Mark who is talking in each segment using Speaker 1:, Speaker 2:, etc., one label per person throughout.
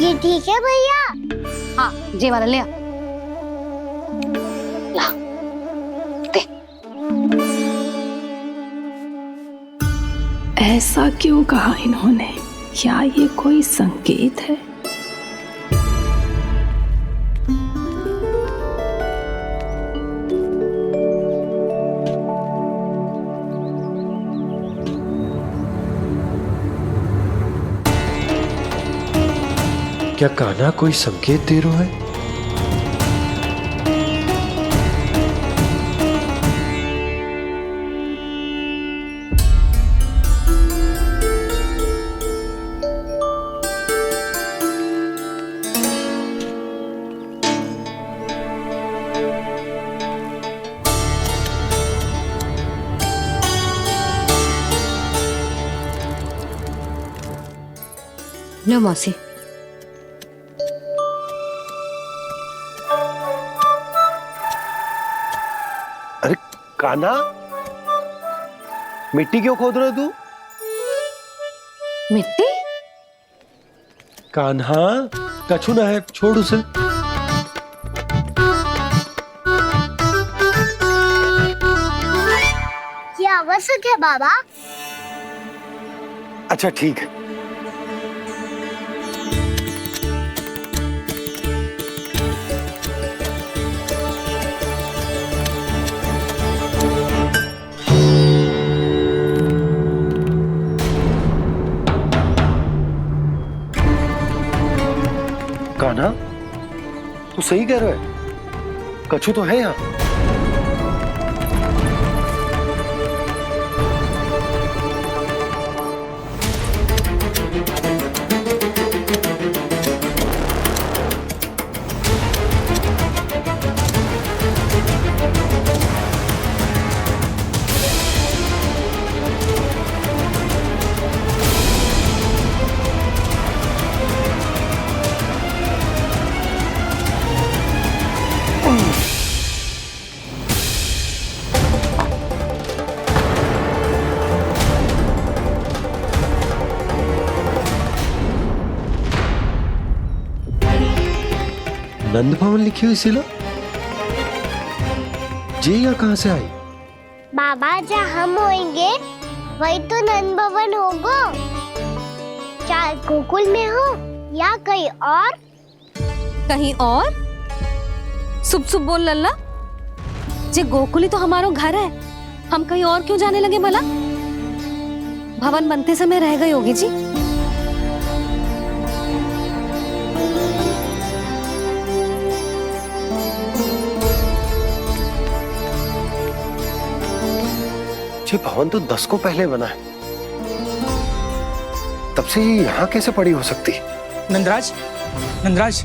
Speaker 1: ये ठीक है भैया?
Speaker 2: हाँ जे वाला ले आ। ला दे।
Speaker 3: ऐसा क्यों कहा इन्होंने? क्या ये कोई संकेत है?
Speaker 4: क्या कान्हा कोई संकेत दे रहा है?
Speaker 2: लो मौसी।
Speaker 4: अरे कान्हा, मिट्टी क्यों खोद रहा है तू?
Speaker 2: मिट्टी?
Speaker 4: कान्हा, कछु ना है, छोड़ उसे।
Speaker 1: ये आवश्यक है बाबा।
Speaker 4: अच्छा ठीक है। कान्हा, तू सही कह रहा है, कछु तो है यहाँ। नंद भवन लिखी हुई सिला जी, या कहां से आई?
Speaker 1: बाबा जहाँ हम होंगे वही तो नंद भवन होगा। चाहे गोकुल में हो या कहीं और।
Speaker 2: कहीं और? सुब सुब बोल लल्ला। जे गोकुली तो हमारा घर है, हम कहीं और क्यों जाने लगे भला? भवन बनते समय रह गई होगी जी।
Speaker 4: ये भवन तो 10 को पहले बना है, तब से ये यहाँ कैसे पड़ी हो सकती?
Speaker 5: नंदराज, नंदराज,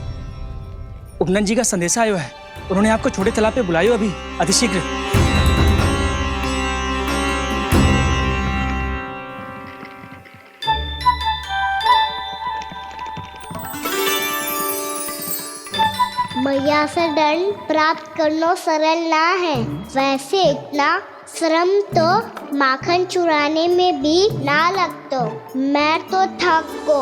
Speaker 5: उपनंद जी का संदेशा आयो है। उन्होंने आपको छोटे तालाब पे बुलायो अभी, अतिशीघ्र।
Speaker 1: मैया से दंड प्राप्त करना सरल ना है। वैसे इतना श्रम तो माखन चुराने में भी ना लगतो। मैं तो थक गो।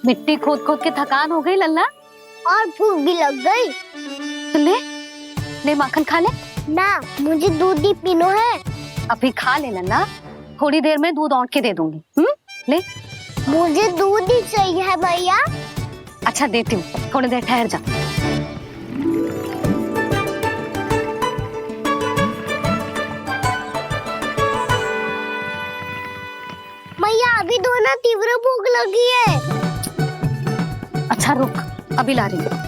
Speaker 2: मिट्टी खोद खोद के थकान हो गई लल्ला,
Speaker 1: और भूख भी लग गई।
Speaker 2: तो ले ले माखन खा ले।
Speaker 1: ना, मुझे दूध ही पीनो है।
Speaker 2: अभी खा ले लल्ला, थोड़ी देर में दूध औंट के दे दूंगी। ले।
Speaker 1: मुझे दूध ही चाहिए है भैया।
Speaker 2: अच्छा देती हूँ, थोड़ी देर ठहर जा।
Speaker 1: मैया अभी दो ना, तीव्र भूख लगी है।
Speaker 2: अच्छा रुक, अभी ला रही हूँ।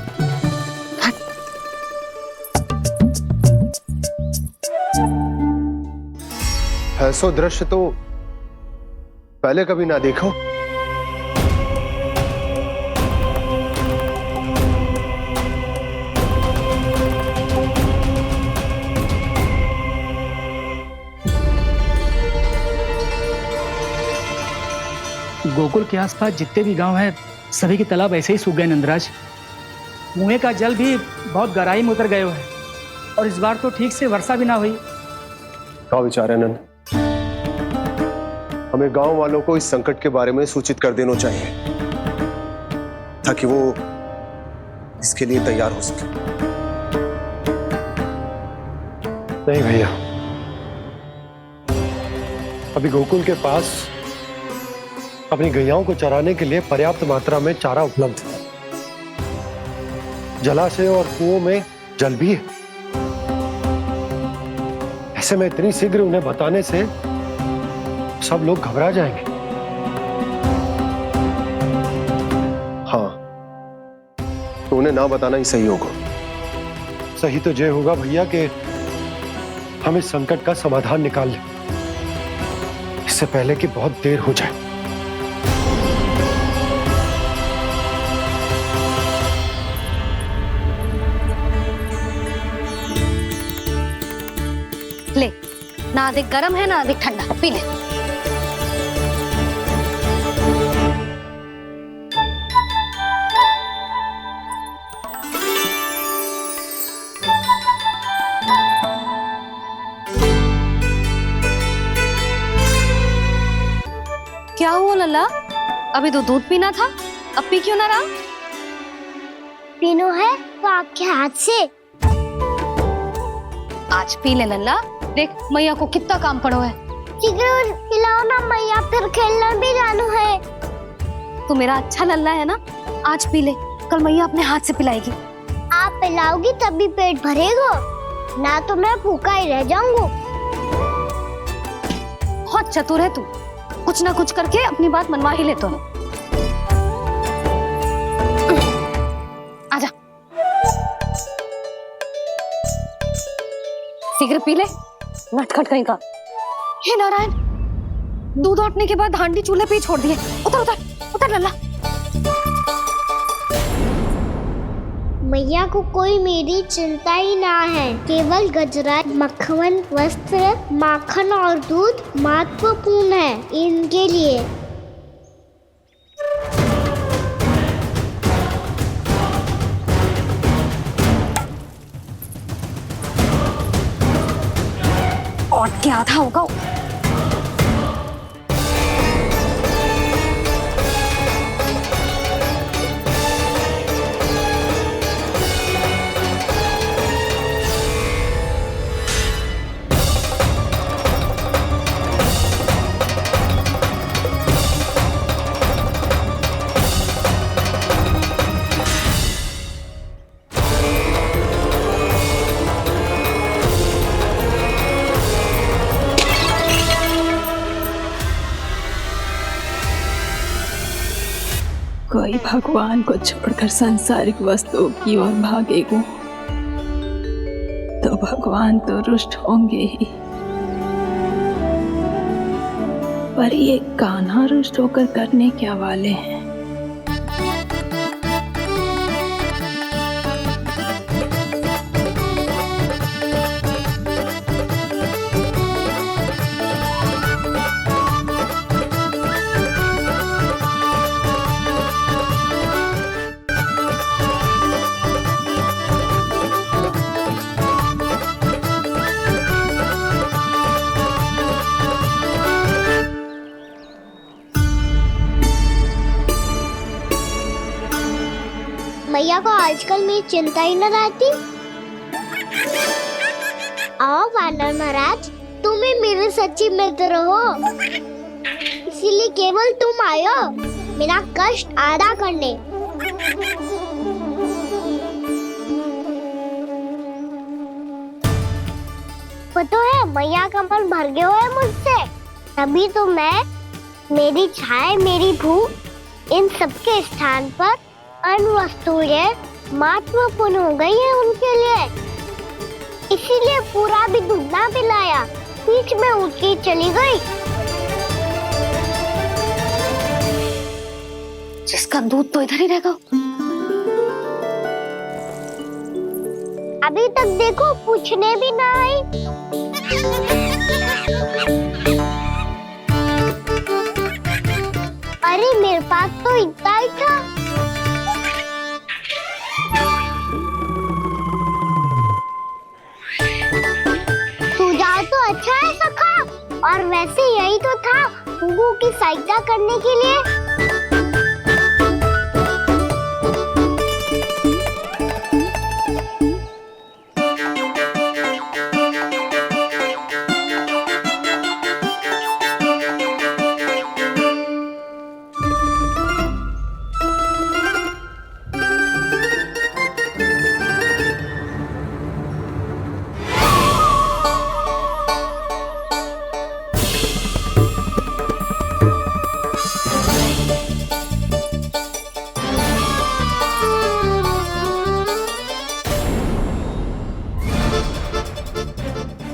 Speaker 4: ऐसा दृश्य तो पहले कभी ना देखो।
Speaker 5: गोकुल के आसपास जितने भी गांव हैं, सभी के तालाब ऐसे ही सूख गए नंदराज। कुएं का जल भी बहुत गहराई में उतर गए है। और इस बार तो ठीक से वर्षा भी ना हुई।
Speaker 4: क्या विचार है नंद? हमें गांव वालों को इस संकट के बारे में सूचित कर देना चाहिए ताकि वो इसके लिए तैयार हो सके। नहीं भैया, अभी गोकुल के पास अपनी गैयाओं को चराने के लिए पर्याप्त मात्रा में चारा उपलब्ध है। जलाशय और कुओं में जल भी है। ऐसे में इतनी शीघ्र उन्हें बताने से सब लोग घबरा जाएंगे। हाँ, तो उन्हें ना बताना ही सही होगा। सही तो ये होगा भैया कि हम इस संकट का समाधान निकाल लें, इससे पहले कि बहुत देर हो जाए।
Speaker 2: ले, ना अधिक गर्म है ना अधिक ठंडा, पी ले। क्या हुआ लल्ला? अभी तो दूध पीना था, अब पी क्यों ना रहा?
Speaker 1: पीनो है तो आपके हाथ से।
Speaker 2: आज पी ले लल्ला, देख मैया को कितना काम पड़ो है।
Speaker 1: शीघ्र खिलाओ ना मैया, फिर खेलना भी जानू है।
Speaker 2: तू मेरा अच्छा लल्ला है ना, आज पी ले, कल मैया अपने हाथ से पिलाएगी।
Speaker 1: आप पिलाओगी तभी पेट भरेगा, ना तो मैं भूखा ही रह जाऊंगा।
Speaker 2: बहुत चतुर है तू, कुछ ना कुछ करके अपनी बात मनवा ही लेता है। आजा, शीघ्र पी ले, नटखट कहीं का। हे नारायण, दूध औटने के बाद हांडी चूल्हे पे ही छोड़ दिए। उतर उतर उतर लल्ला।
Speaker 1: मैया को कोई मेरी चिंता ही ना है। केवल गजरा, मक्खन, वस्त्र, माखन और दूध महत्वपूर्ण है इनके लिए।
Speaker 2: और क्या था होगा?
Speaker 3: कोई भगवान को छोड़कर सांसारिक वस्तुओं की ओर भागेगा तो भगवान तो रुष्ट होंगे ही, पर ये कान्हा रुष्ट होकर करने क्या वाले हैं?
Speaker 1: मैया को आजकल मेरी चिंता ही न रहती। आओ वानर महाराज, तुम ही मेरे सच्ची मित्र हो, इसीलिए केवल तुम आयो मेरा कष्ट आधा करने। पता है मैया का मन भर गया है मुझसे, तभी तो मैं, मेरी छाया, मेरी भूख, इन सबके स्थान पर अन्य वस्तुएं महत्वपूर्ण हो गई है उनके लिए। इसीलिए पूरा भी दूध ना पिलाया, बीच में उठ के चली गई।
Speaker 2: जिसका दूध तो इधर ही रहेगा।
Speaker 1: अभी तक देखो पूछने भी ना आई। अरे मेरे पास तो इतना ही था। और वैसे यही तो था गुगु की सहायता करने के लिए।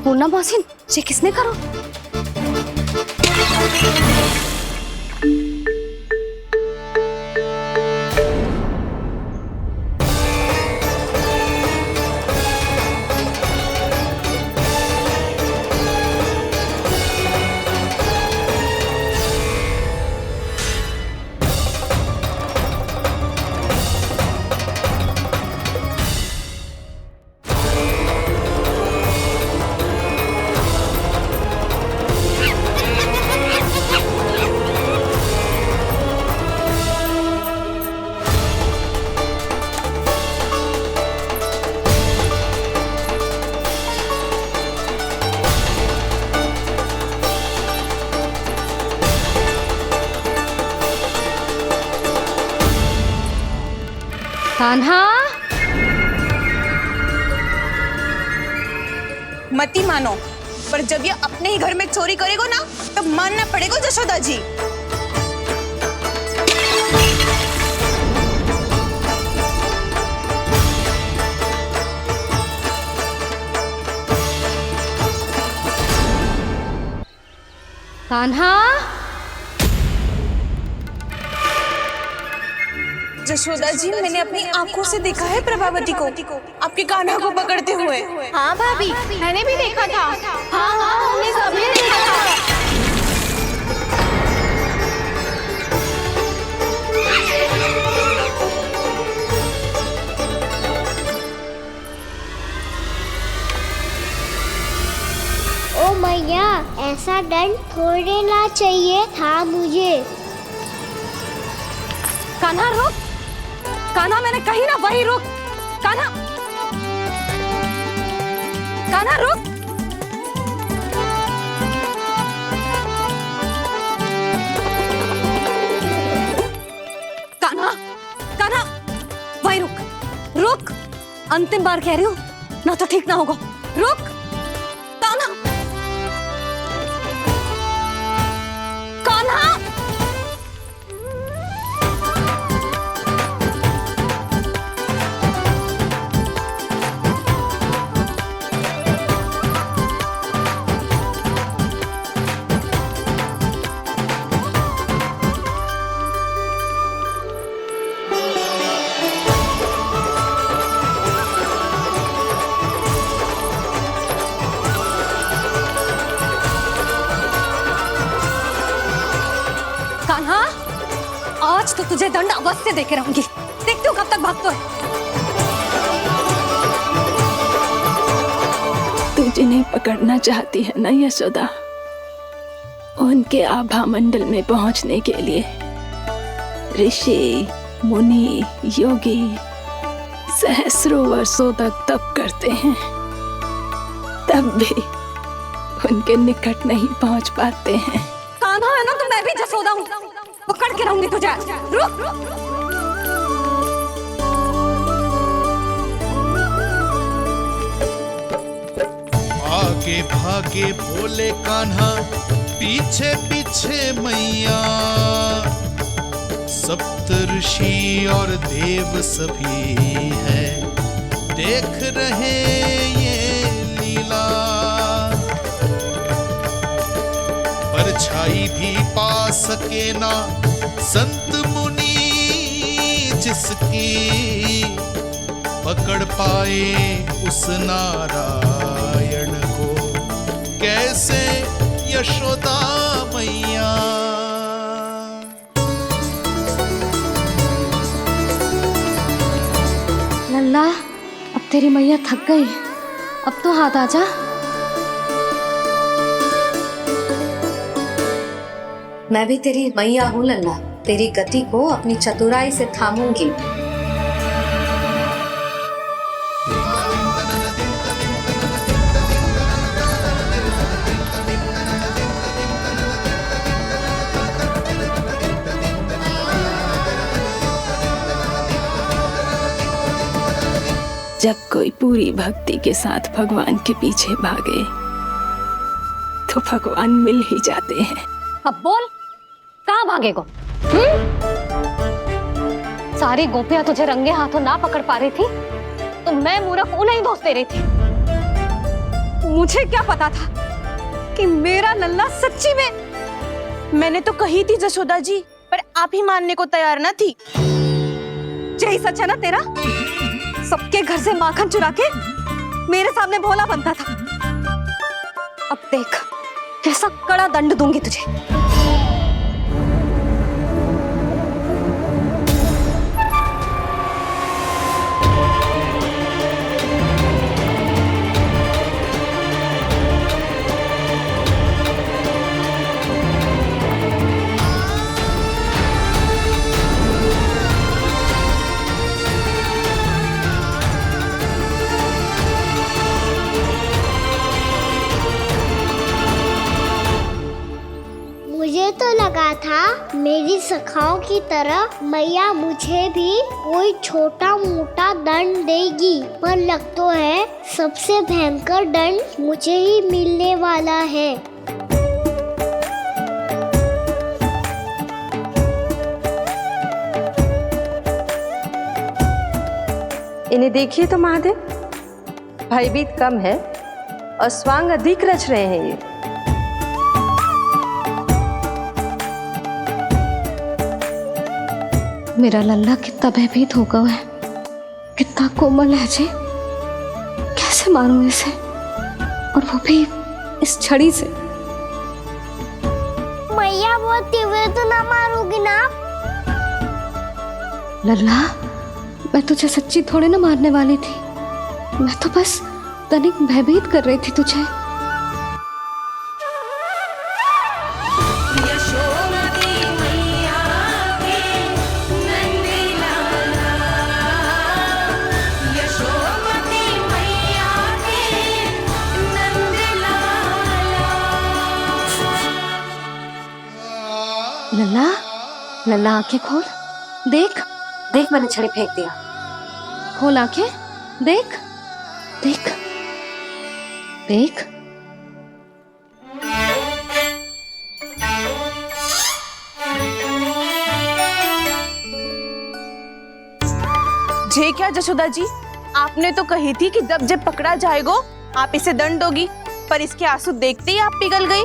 Speaker 2: पूर्णा मौसी, ये किसने करो? कान्हा,
Speaker 6: मती मानो, पर जब ये अपने ही घर में चोरी करेगा ना, तब मानना पड़ेगा जशोदा जी।
Speaker 2: कान्हा,
Speaker 6: जशोदा जी, मैंने अपनी आंखों से देखा है प्रभावती को आपके कान्हा को पकड़ते हुए।
Speaker 7: हाँ भाभी, मैंने भी देखा था। हाँ हाँ, हमने सबने देखा था।
Speaker 1: ओ मैया, ऐसा दंड थोड़े ना चाहिए था मुझे।
Speaker 2: कान्हा रुक, कान्हा मैंने कही ना वही रुक। कान्हा, कान्हा रुक। कान्हा, कान्हा वही रुक, रुक। अंतिम बार कह रही हूँ, ना तो ठीक ना होगा। रुक कान्हा, कान्हा। कान्हा, आज तो तुझे दंड अवश्य देके रहूंगी। देखती हूँ कब तक भागते हो।
Speaker 3: तू जिन्हें पकड़ना चाहती है ना यशोदा, उनके आभा मंडल में पहुंचने के लिए ऋषि, मुनि, योगी सहस्रों वर्षों तक तप करते हैं, तब भी उनके निकट नहीं पहुंच पाते हैं।
Speaker 2: कान्हा है ना, तो मैं भी जसोदा हूँ, पकड़ के रहूंगी तुझे। रुक।
Speaker 8: आगे भागे बोले कान्हा, पीछे पीछे मैया, सप्तऋषि और देव सभी हैं, देख रहे ये लीला। परछाई भी पा सके ना संत मुनि जिसकी, पकड़ पाए उस नारायण को कैसे यशोदा मैया।
Speaker 2: लल्ला, अब तेरी मैया थक गई, अब तो हाथ आजा।
Speaker 9: मैं भी तेरी मैया हूँ लल्ला, तेरी गति को अपनी चतुराई से थामूंगी।
Speaker 3: जब कोई पूरी भक्ति के साथ भगवान के पीछे भागे तो भगवान मिल ही जाते हैं।
Speaker 2: अब बोल, कहाँ भागे को? सारी गोपियां तुझे रंगे हाथों ना पकड़ पा रही थी तो मैं मूर्ख उन्हें ही दोष दे रही थी। मुझे क्या पता था कि मेरा लल्ला सच्ची में।
Speaker 6: मैंने तो कही थी जसोदा जी, पर आप ही मानने को तैयार ना थी।
Speaker 2: यही सच है ना तेरा? सबके घर से माखन चुरा के मेरे सामने भोला बनता था। अब देख कैसा कड़ा दंड दूंगी तुझे।
Speaker 1: मुझे तो लगा था मेरी सखाओं की तरह मैया मुझे भी कोई छोटा मोटा दंड देगी, पर लग तो है सबसे भयंकर दंड मुझे ही मिलने वाला है।
Speaker 10: इन्हें देखिए तो महादेव, भयभीत कम है और स्वांग अधिक रच रहे हैं ये।
Speaker 2: मेरा लल्ला कितना भयभीत होगा है, कितना कोमल है जी। कैसे मारूं इसे, और वो भी इस छड़ी से।
Speaker 1: मैया बोलती हुए तो ना मारोगी ना?
Speaker 2: लल्ला, मैं तुझे सच्ची थोड़े ना मारने वाली थी। मैं तो बस तनिक भयभीत कर रही थी तुझे। लल्ला, लल्ला आंखें खोल, देख देख मैंने छड़ी फेंक दिया। खोल आंखें, देख देख देख।
Speaker 6: जे क्या जसोदा जी, आपने तो कही थी कि जब पकड़ा जाएगा आप इसे दंड दोगी, पर इसके आंसू देखते ही आप पिघल गई।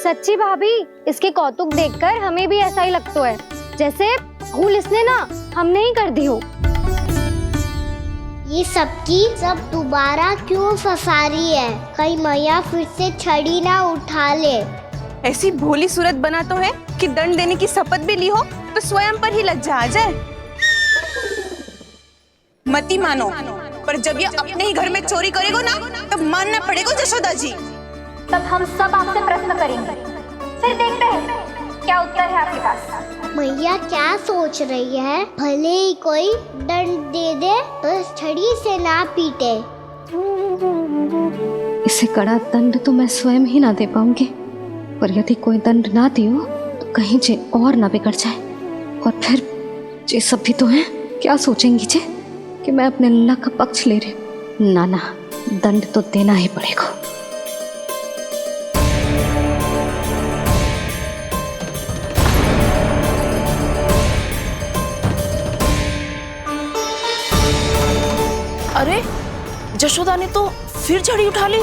Speaker 7: सच्ची भाभी, इसके कौतुक देखकर हमें भी ऐसा ही लगता है जैसे भूल इसने ना हमने ही कर दी हो।
Speaker 1: ये सबकी सब दोबारा क्यों फंसा रही है? कहीं मैया फिर से छड़ी ना उठा ले।
Speaker 6: ऐसी भोली सूरत बना तो है कि दंड देने की शपथ भी ली हो तो स्वयं पर ही लग जा जाए। मती मानो, पर जब ये अपने ही घर में चोरी करेगा ना तब मानना पड़ेगा जसोदा जी।
Speaker 7: तब हम सब आपसे प्रश्न करेंगे, फिर देखते हैं क्या उत्तर है आपके पास।
Speaker 1: मैया क्या सोच रही है? भले ही कोई दंड दे दे, बस छड़ी से ना पीटे।
Speaker 2: इसे कड़ा दंड तो मैं स्वयं ही ना दे पाऊंगी, पर यदि कोई दंड ना दियो तो कहीं जे और ना बिगड़ जाए। और फिर जे सब भी तो हैं, क्या सोचेंगी जे कि मैं अपने लल्ला का पक्ष ले रही हूँ। ना ना, दंड तो देना ही पड़ेगा।
Speaker 6: अरे जशोदा ने तो फिर छड़ी उठा ली।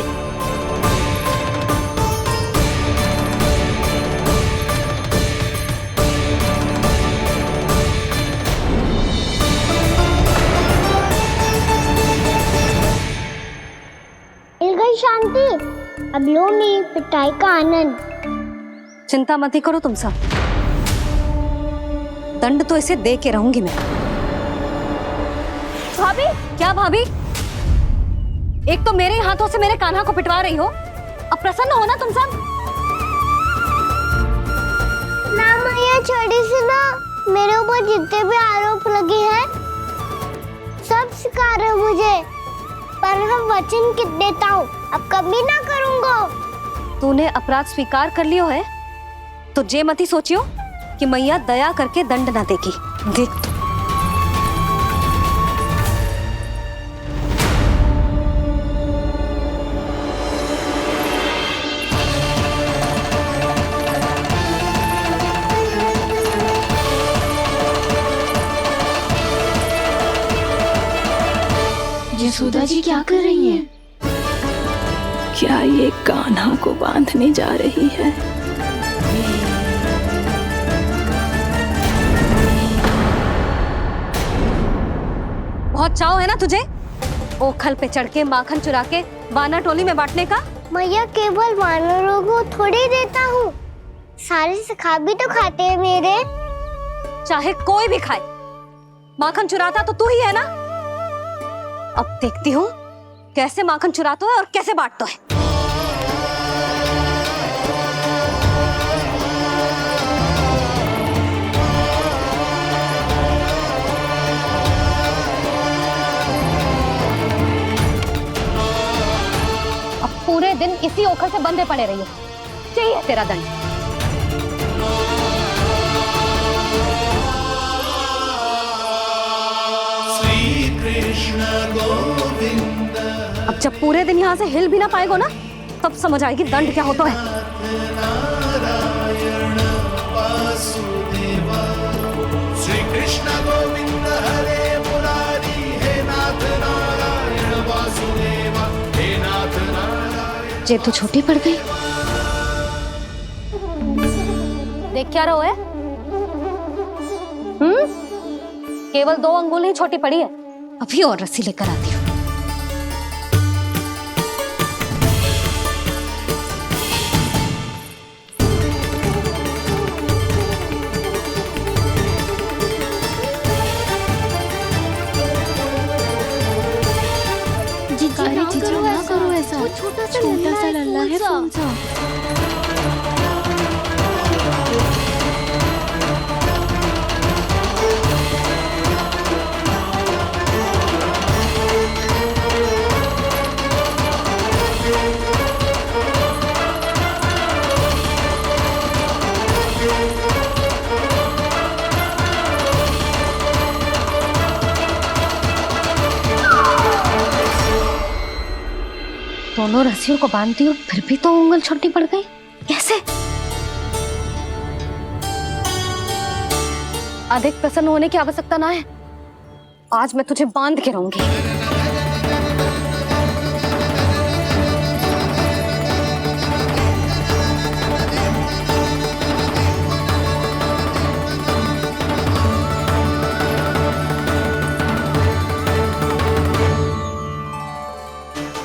Speaker 1: मिल गई शांति, अब लो मेरी पिटाई का आनंद।
Speaker 2: चिंता मत ही करो तुम सब, दंड तो इसे दे के रहूंगी मैं।
Speaker 7: भाभी,
Speaker 2: क्या भाभी? एक तो मेरे हाथों से मेरे कान्हा को पिटवा रही हो, अब प्रसन्न हो ना तुम सब?
Speaker 1: ना मैया छोड़ी सी ना, मेरे ऊपर जितने भी आरोप लगे हैं सब स्वीकार है मुझे, पर मैं वचन देता हूँ अब कभी ना करूँगा।
Speaker 2: तूने अपराध स्वीकार कर लियो है तो जे मती सोचियो कि मैया दया करके दंड ना देगी। देख तू।
Speaker 3: यशोदा जी क्या कर रही हैं? क्या ये कान्हा को बांधने जा रही है?
Speaker 2: बहुत चाव है ना तुझे ओखल पे चढ़ के माखन चुरा के वानर टोली में बांटने का?
Speaker 1: मैया केवल वानरों को थोड़ी देता हूँ, सारे सखा भी तो खाते हैं मेरे।
Speaker 2: चाहे कोई भी खाए, माखन चुराता तो तू ही है ना। अब देखती हूँ कैसे माखन चुराता है और कैसे बांटता है। अब पूरे दिन इसी ओखल से बंधे पड़े रहिए, चाहिए तेरा दंड। अब जब पूरे दिन यहाँ से हिल भी ना पाएगो ना, तब समझ आएगी दंड क्या होता है।
Speaker 8: श्री कृष्ण गोविंद हरे मुरारी, हे नाथ नारायण वासुदेवा, हे नाथ नारायण।
Speaker 2: जे तो छोटी पड़ गई। देख क्या रहो है? केवल 2 अंगुल ही छोटी पड़ी है, अभी और रस्सी लेकर आती हूँ।
Speaker 3: जीजी ना करो ऐसा, छोटा सा लल्ला है, कौन सा?
Speaker 2: दोनों रस्सियों को बांधती हूँ, फिर भी तो उंगल छोटी पड़ गई। कैसे? अधिक प्रसन्न होने की आवश्यकता ना है, आज मैं तुझे बांध के रहूंगी।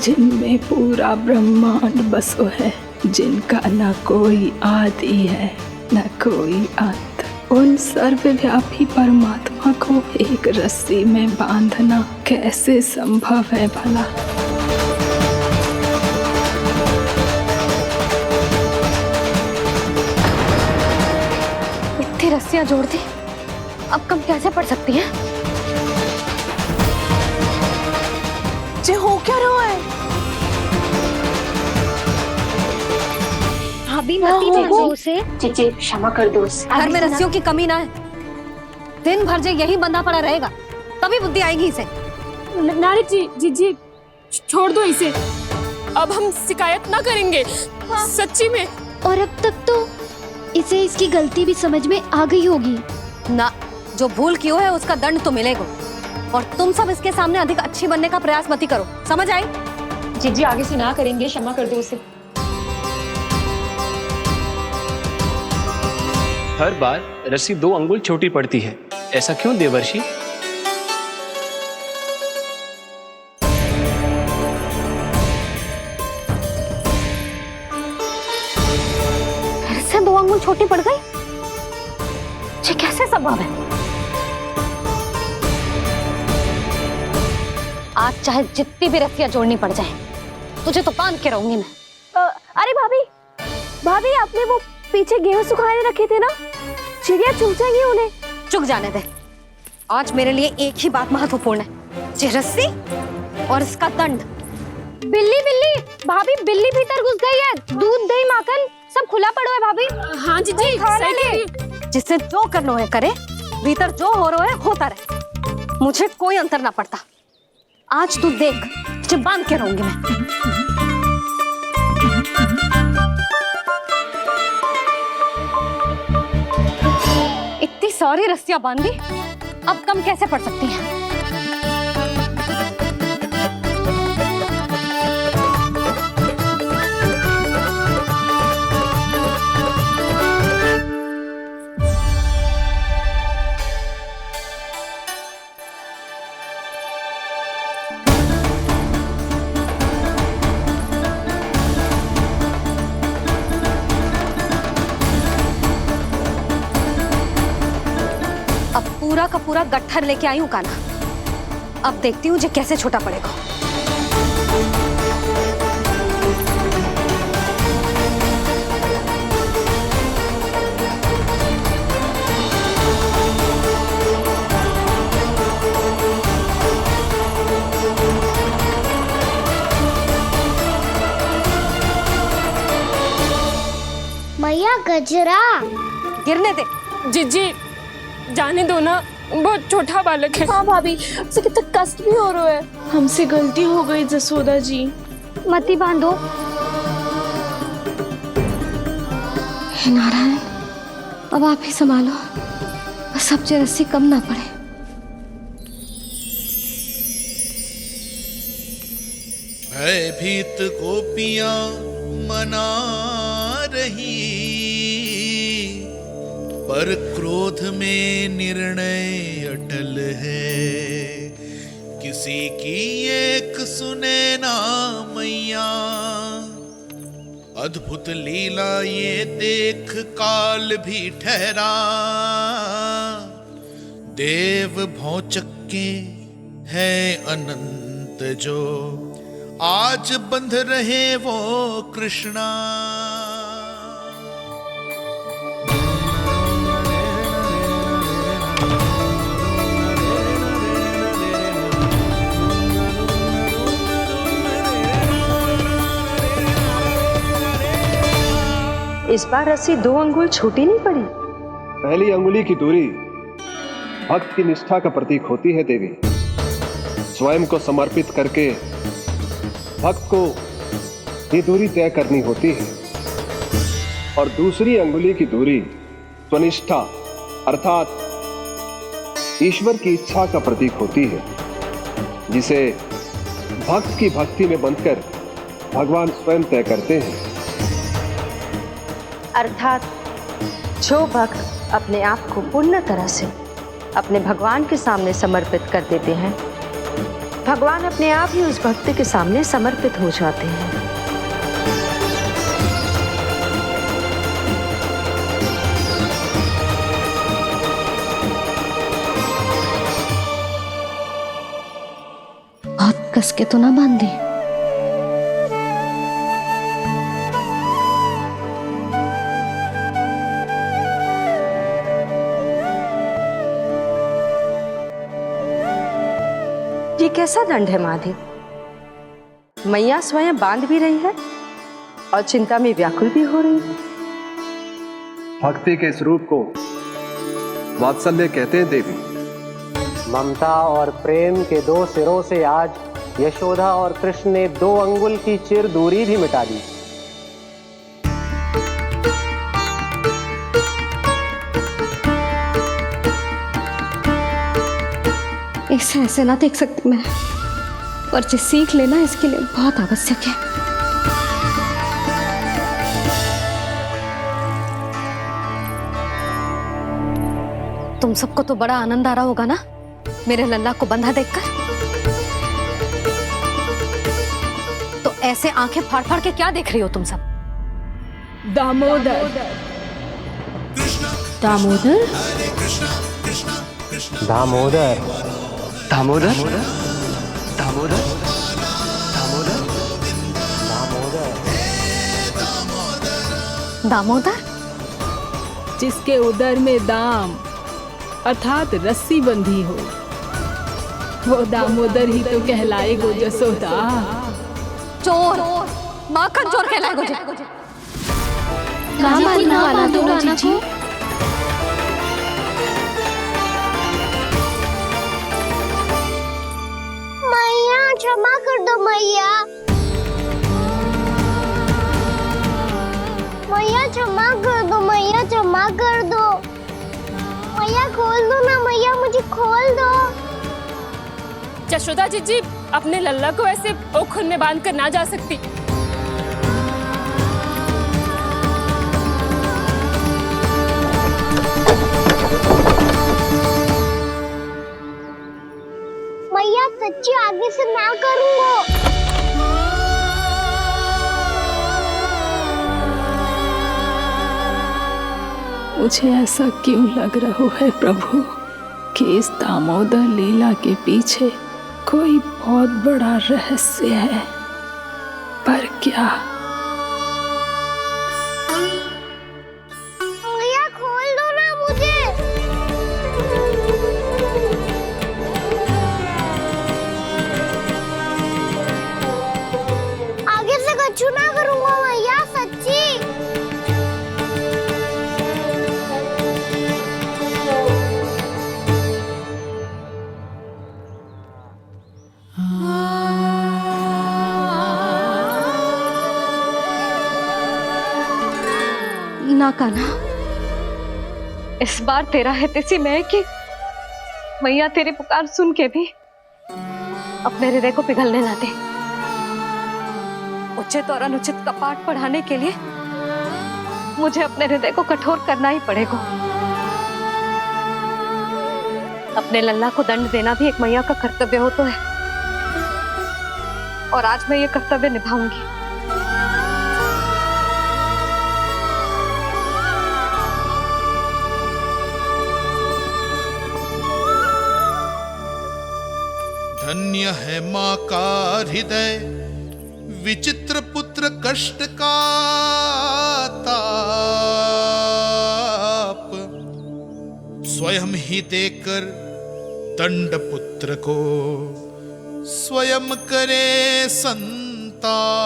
Speaker 3: जिनमें पूरा ब्रह्मांड बसो है, जिनका न कोई आदि है न कोई अंत, उन सर्वव्यापी परमात्मा को एक रस्सी में बांधना कैसे संभव है भला?
Speaker 2: इतनी रस्सियां जोड़ दी, अब कम कैसे पड़ सकती हैं?
Speaker 6: जे हो क्या रहा है?
Speaker 7: भाभी मत से
Speaker 3: जीजी क्षमा कर दो।
Speaker 2: घर में रस्सियों की कमी ना है, दिन भर जे यही बंधा पड़ा रहेगा तभी बुद्धि आएगी इसे।
Speaker 11: नारी जी जीजी छोड़ दो इसे, अब हम शिकायत ना करेंगे। सच्ची में।
Speaker 7: और अब तक तो इसे इसकी गलती भी समझ में आ गई होगी
Speaker 2: ना। जो भूल की है उसका दंड तो मिलेगा, और तुम सब इसके सामने अधिक अच्छी बनने का प्रयास मत करो, समझ आई?
Speaker 11: जीजी आगे से ना करेंगे, क्षमा कर दो उसे।
Speaker 5: हर बार रस्सी 2 अंगुल छोटी पड़ती है, ऐसा क्यों देवर्षि?
Speaker 2: फिर से 2 अंगुल छोटी पड़ गई? ये कैसे संभव है? आज चाहे जितनी भी रस्सियां जोड़नी पड़ जाए, तुझे तो बांध के रहूंगी मैं।
Speaker 7: अरे भाभी, भाभी आपने वो पीछे गेहूं सुखाने रखे थे ना, चिड़िया चुग जाएंगी उन्हें।
Speaker 2: चुक जाने दे। आज मेरे लिए एक ही बात महत्वपूर्ण है, ये रस्सी और इसका दंड।
Speaker 7: बिल्ली बिल्ली भाभी, बिल्ली भीतर घुस गई है। दूध दही माखन सब खुला पड़ा है भाभी।
Speaker 11: हाँ जीजी, सही कह रही है।
Speaker 2: जिससे जो करना है करे, भीतर जो हो रहा है होता रहे, मुझे कोई अंतर ना पड़ता। आज तू देख, तुझे बांध के रहूंगी मैं। इतनी सारी रस्सियां बांधी, अब कम कैसे पड़ सकती हैं? पूरा का पूरा गट्ठर लेके आई हूं कान्हा। अब देखती हूँ जे कैसे छोटा पड़ेगा।
Speaker 1: मैया गजरा
Speaker 2: गिरने दे।
Speaker 11: जीजी जाने दो ना, बहुत छोटा बालक है।
Speaker 7: हाँ भाभी, उसे कितना कष्ट भी हो रहा है।
Speaker 11: हमसे गलती हो गई जसोदा जी।
Speaker 7: मती बांधो।
Speaker 2: हे नारायण, अब आप ही संभालो, बस अब जे रस्सी कम ना पड़े।
Speaker 8: भयभीत गोपियां मना रही, पर क्रोध में निर्णय अटल है। किसी की एक सुने ना मैया, अद्भुत लीला ये देख काल भी ठहरा। देव भौचक्के है अनंत जो, आज बंध रहे वो कृष्णा।
Speaker 10: इस बार रस्सी 2 अंगुल छोटी नहीं पड़ी।
Speaker 4: पहली अंगुली की दूरी भक्त की निष्ठा का प्रतीक होती है देवी। स्वयं को समर्पित करके भक्त को ये दूरी तय करनी होती है। और दूसरी अंगुली की दूरी स्वनिष्ठा अर्थात ईश्वर की इच्छा का प्रतीक होती है, जिसे भक्त की भक्ति में बंधकर भगवान स्वयं तय करते हैं।
Speaker 10: अर्थात जो भक्त अपने आप को पूर्ण तरह से अपने भगवान के सामने समर्पित कर देते हैं, भगवान अपने आप ही उस भक्त के सामने समर्पित हो जाते हैं।
Speaker 2: बहुत कस के तो ना बांधी।
Speaker 10: ये कैसा दंड है माधव? मैया स्वयं बांध भी रही है और चिंता में व्याकुल भी हो रही है।
Speaker 4: भक्ति के इस रूप को वात्सल्य कहते हैं देवी।
Speaker 12: ममता और प्रेम के 2 सिरों से आज यशोदा और कृष्ण ने 2 अंगुल की चिर दूरी भी मिटा दी।
Speaker 2: इसे ऐसे ना देख सकती मैं, पर जो सीख लेना इसके लिए बहुत आवश्यक है। तुम सबको तो बड़ा आनंद आ रहा होगा ना मेरे लल्ला को बंधा देखकर। तो ऐसे आंखें फाड़ फाड़ के क्या देख रही हो तुम सब?
Speaker 11: दामोदर।
Speaker 12: दामोदर।
Speaker 13: दामोदर? दामोदर दामोदर
Speaker 2: दामोदर?
Speaker 3: जिसके उदर में दाम अर्थात रस्सी बंधी हो, वो दामोदर ही तो कहलाएगो जसोदा।
Speaker 2: चोर, माखन चोर कहलाएगो जे।
Speaker 1: मैया क्षमा कर दो मैया। मैया क्षमा कर दो, मैया क्षमा कर दो। मैया खोल दो ना मैया, मुझे खोल दो।
Speaker 11: यशोदा जीजी अपने लल्ला को ऐसे ओखल में बांध कर ना जा सकती।
Speaker 1: मैया सच्ची आगे से ना करूंगा।
Speaker 3: मुझे ऐसा क्यों लग रहा है प्रभु कि इस दामोदर लीला के पीछे कोई बहुत बड़ा रहस्य है, पर क्या?
Speaker 1: मैया खोल दो ना मुझे। आगे से कछु ना करूंगा मैया, सच्ची।
Speaker 2: ना कान्हा, इस बार तेरा है तेसी मैं कि मैया तेरी पुकार सुन के भी अपने हृदय को पिघलने ना दे। उचित और अनुचित का पाठ पढ़ाने के लिए मुझे अपने हृदय को कठोर करना ही पड़ेगा। अपने लल्ला को दंड देना भी एक मैया का कर्तव्य हो तो है, और आज मैं ये कर्तव्य निभाऊंगी।
Speaker 8: धन्य है माँ का हृदय, विचित्र पुत्र कष्ट का ताप, स्वयं ही देकर दंड पुत्र को स्वयं करे संताप।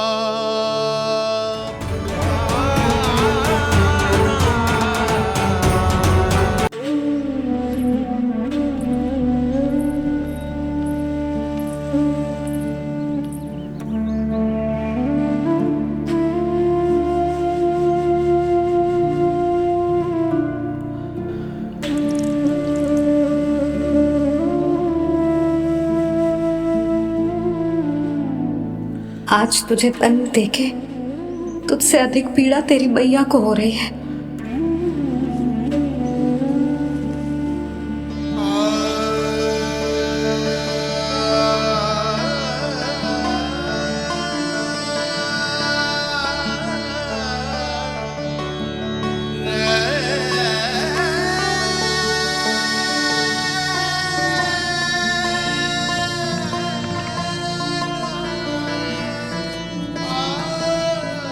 Speaker 9: आज तुझे दंड देके तुझसे अधिक पीड़ा तेरी मैया को हो रही है।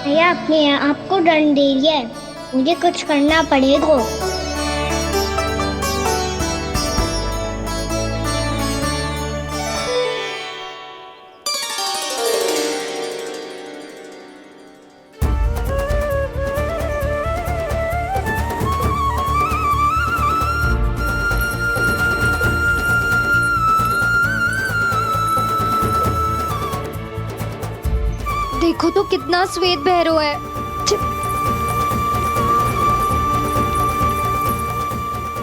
Speaker 1: भैया अपने आप को दंड दे दिया है, मुझे कुछ करना पड़ेगा।
Speaker 7: देखो तो कितना श्वेत भैरव है।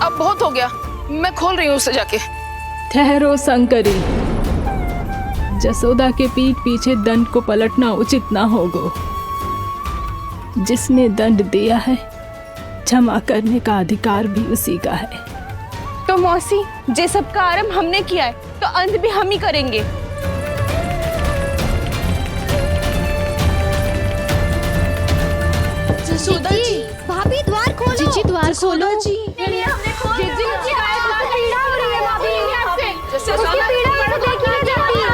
Speaker 6: अब बहुत हो गया, मैं खोल रही हूँ उसे जाके।
Speaker 3: ठहरो शंकरी, जसोदा के पीठ पीछे दंड को पलटना उचित ना होगा। जिसने दंड दिया है क्षमा करने का अधिकार भी उसी का है।
Speaker 6: तो मौसी, जे सब का आरंभ हमने किया है तो अंत भी हम ही करेंगे।
Speaker 7: जसोदा जी, भाभी द्वार खोलो। जीजी द्वार खोलो। जी
Speaker 6: हमने खोल दिया।
Speaker 7: पीड़ा हो रही है भाभी, उसकी पीड़ा देखी ना जाती है।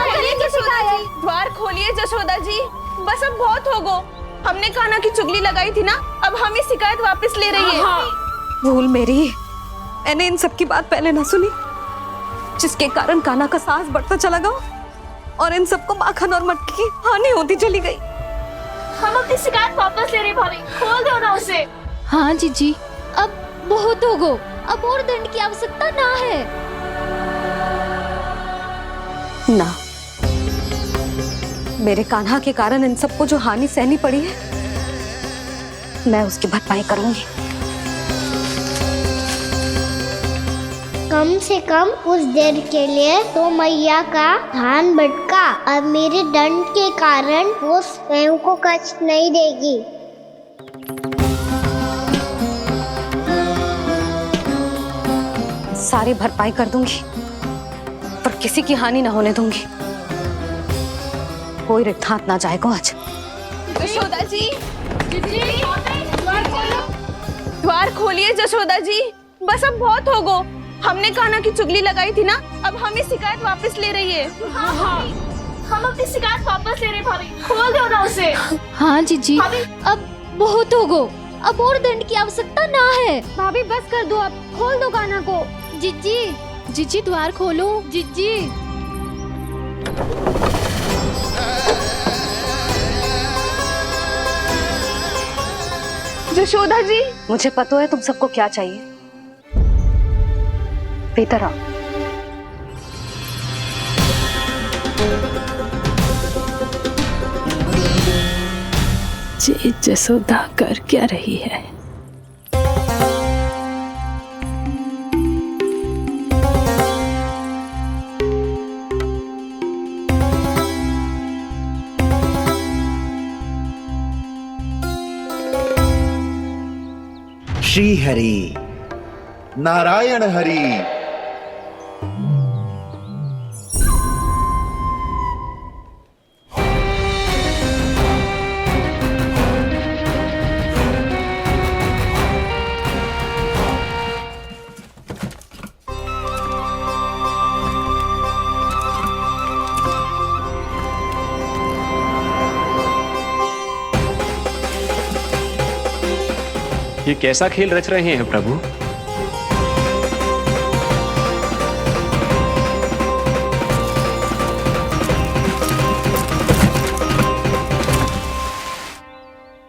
Speaker 6: जशोदा जी, बस अब बहुत हो गो। हमने कान्हा की चुगली लगाई थी ना, अब हम ये शिकायत वापस ले रही है।
Speaker 9: भूल मेरी, मैंने इन सब की बात पहले ना सुनी, जिसके कारण कान्हा का साहस बढ़ता चला गया और इन सबको माखन और मटकी की हानि होती चली गई।
Speaker 11: हम अपनी शिकायत वापस ले रहे भाभी, खोल दो ना उसे।
Speaker 2: हाँ जीजी, अब बहुत हो गो, अब और दंड की आवश्यकता ना है।
Speaker 9: ना, मेरे कान्हा के कारण इन सबको जो हानि सहनी पड़ी है, मैं उसकी भरपाई करूंगी।
Speaker 1: कम से कम कुछ देर के लिए तो मैया का ध्यान भटका और मेरे दंड के कारण वो स्वयं को कष्ट नहीं देगी।
Speaker 9: सारी भरपाई कर दूंगी, पर किसी की हानि ना होने दूंगी। कोई रिक्त हाथ ना जाएगा आज।
Speaker 6: जशोदा जी, द्वार खोलिए जशोदा जी, बस अब बहुत हो गो। हमने कान्हा की चुगली लगाई थी ना, अब हम ये शिकायत वापस ले रही है।
Speaker 11: हम अपनी शिकायत वापस ले रहे भाभी, खोल दो ना उसे।
Speaker 2: हाँ जीजी, अब बहुत हो गो, अब और दंड की आवश्यकता ना है।
Speaker 7: भाभी बस कर दो, अब खोल दो कान्हा को।
Speaker 2: जीजी, जीजी द्वार खोलो। जीजी,
Speaker 6: जशोदा जी,
Speaker 9: मुझे पता है तुम सबको क्या चाहिए। भीतर आओ।
Speaker 3: जी जसोदा कर क्या रही है?
Speaker 8: श्री हरि, नारायण हरि।
Speaker 12: ये कैसा खेल रच रहे हैं प्रभु?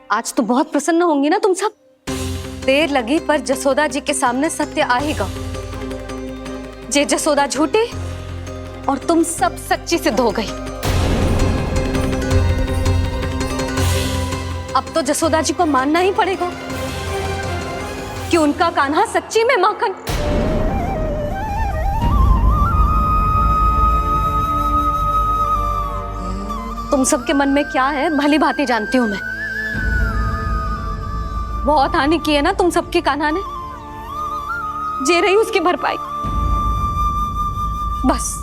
Speaker 9: आज तो बहुत प्रसन्न होंगी ना तुम सब। देर लगी पर जसोदा जी के सामने सत्य आएगा। जे जसोदा झूठी और तुम सब सच्ची सिद्ध हो गई। अब तो जसोदा जी को मानना ही पड़ेगा कि उनका कान्हा सच्ची में माखन। तुम सबके मन में क्या है भली भांति जानती हूं मैं। बहुत हानि की है ना तुम सबके कान्हा ने, जे रही उसकी भरपाई। बस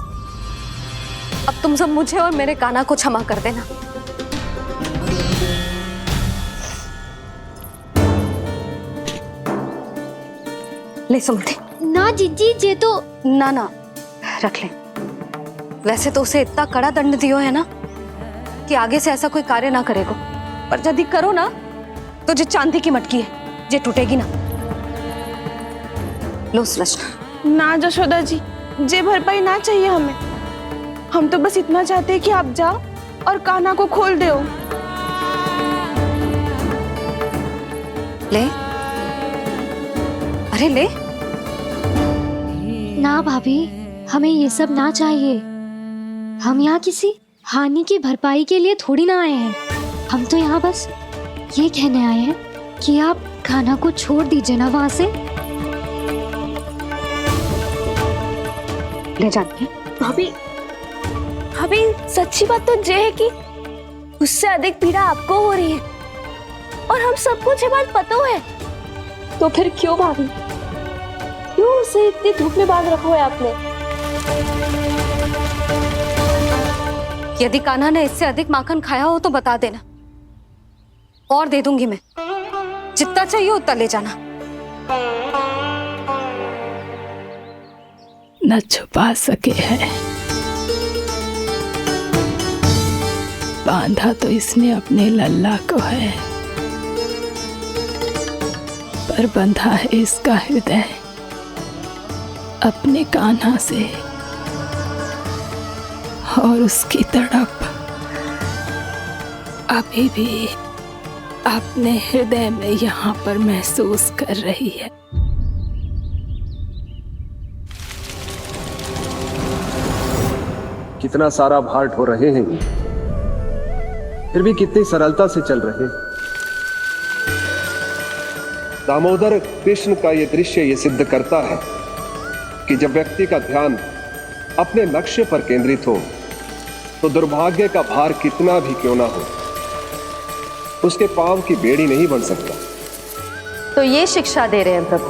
Speaker 9: अब तुम सब मुझे और मेरे कान्हा को क्षमा कर देना। ले सुमति।
Speaker 2: ना जीजी, जे तो
Speaker 9: ना ना रख ले। वैसे तो उसे इतना कड़ा दंड दियो है ना कि आगे से ऐसा कोई कार्य ना करेगा, पर यदि करो ना तो जो चांदी की मटकी है जे टूटेगी ना। लो सुलक्षणा।
Speaker 6: ना जशोदा जी, जे भरपाई ना चाहिए हमें। हम तो बस इतना चाहते हैं कि आप जाओ और कान्हा को खोल दो।
Speaker 9: ले, अरे ले।
Speaker 2: ना भाभी, हमें ये सब ना चाहिए। हम यहाँ किसी हानि की भरपाई के लिए थोड़ी ना आए हैं। हम तो यहाँ बस ये कहने आए हैं कि आप कान्हा को छोड़ दीजिए ना वहां से।
Speaker 9: ले जानिए।
Speaker 11: भाभी, भाभी सच्ची बात तो ये है कि उससे अधिक पीड़ा आपको हो रही है और हम सबको ये बात पता है। तो फिर क्यों भाभी, क्यों उसे इतनी धूप में बांध रखा है आपने?
Speaker 9: यदि कान्हा ने इससे अधिक माखन खाया हो तो बता देना, और दे दूंगी मैं। जितना चाहिए उतना ले जाना।
Speaker 3: न छुपा सके है बांधा तो इसने अपने लल्ला को है, पर बंधा है इसका हृदय अपने कान्हा से, और उसकी तड़प अभी भी अपने हृदय में यहाँ पर महसूस कर रही है।
Speaker 4: कितना सारा भार ढो रहे हैं, फिर भी कितनी सरलता से चल रहे हैं। दामोदर कृष्ण का यह दृश्य ये सिद्ध करता है कि जब व्यक्ति का ध्यान अपने लक्ष्य पर केंद्रित हो तो दुर्भाग्य का भार कितना भी क्यों ना हो, उसके पांव की बेड़ी नहीं बन सकता।
Speaker 10: तो ये शिक्षा दे रहे हैं प्रभु,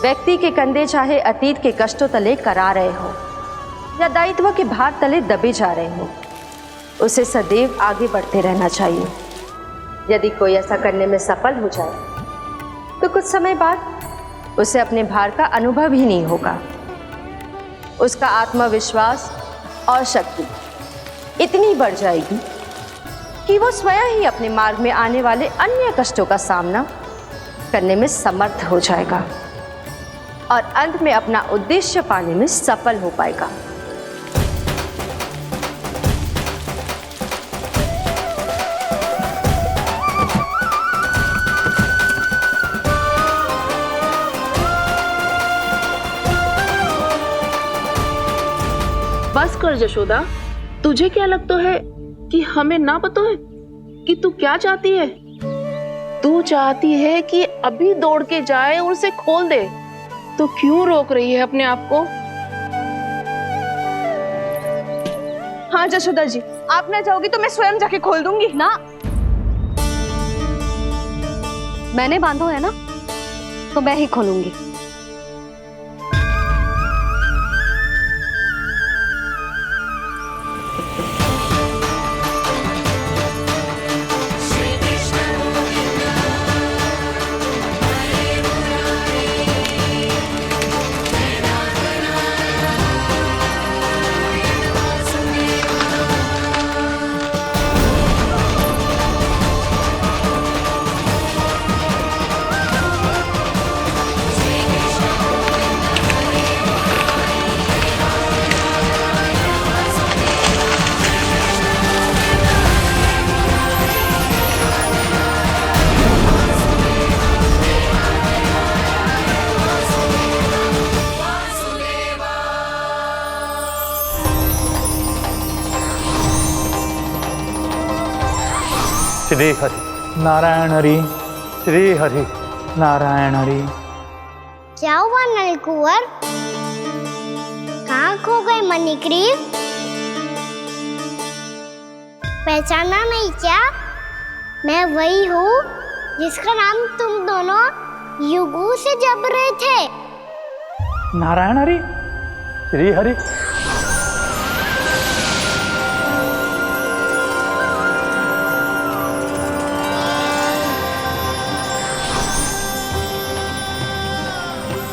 Speaker 10: व्यक्ति के कंधे चाहे अतीत के कष्टों तले करा रहे हो या दायित्व के भार तले दबे जा रहे हो, उसे सदैव आगे बढ़ते रहना चाहिए। यदि कोई ऐसा करने में सफल हो जाए तो कुछ समय बाद उसे अपने भार का अनुभव ही नहीं होगा। उसका आत्मविश्वास और शक्ति इतनी बढ़ जाएगी कि वो स्वयं ही अपने मार्ग में आने वाले अन्य कष्टों का सामना करने में समर्थ हो जाएगा और अंत में अपना उद्देश्य पाने में सफल हो पाएगा।
Speaker 6: बस कर यशोदा, तुझे क्या लगता है कि हमें ना पता है कि तू क्या चाहती है? तू चाहती है कि अभी दौड़ के जाए और उसे खोल दे, तो क्यों रोक रही है अपने आप को?
Speaker 11: हाँ यशोदा जी, आप ना जाओगी तो मैं स्वयं जाके खोल दूंगी।
Speaker 2: ना, मैंने बांधो है ना, तो मैं ही खोलूंगी।
Speaker 14: श्री हरि नारायण हरि, श्री हरि नारायण हरि।
Speaker 1: क्या हुआ नलकुंवर? कहाँ खो गए मणिग्रीव? पहचाना नहीं क्या? मैं वही हूँ जिसका नाम तुम दोनों युगों से जप रहे थे।
Speaker 14: नारायण हरि, श्री हरि।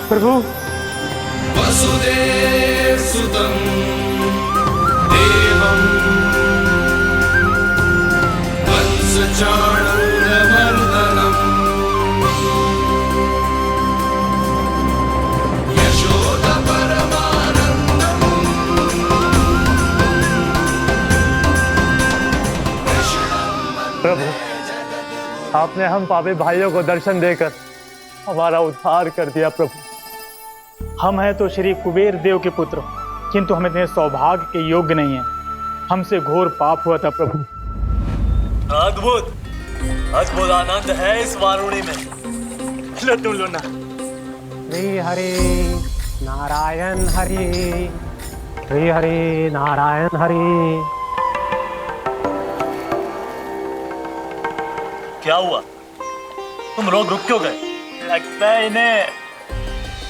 Speaker 14: प्रभु,
Speaker 8: वसुदेव सुतं देवं वंशचाणूरमर्दनम् यशोदा परमानन्दम्
Speaker 14: प्रभु, आपने हम पापी भाइयों को दर्शन देकर हमारा उद्धार कर दिया। प्रभु, हम हैं तो श्री कुबेर देव के पुत्र, किंतु हम इतने सौभाग्य के योग्य नहीं हैं। हमसे घोर पाप हुआ था प्रभु।
Speaker 15: अद्भुत अद्भुत आनंद है इस वारुणी में। लो तुम लो ना।
Speaker 12: श्री हरि नारायण हरि, श्री हरि नारायण हरि।
Speaker 15: क्या हुआ? तुम रोग रुक क्यों गए? लगता है इन्हें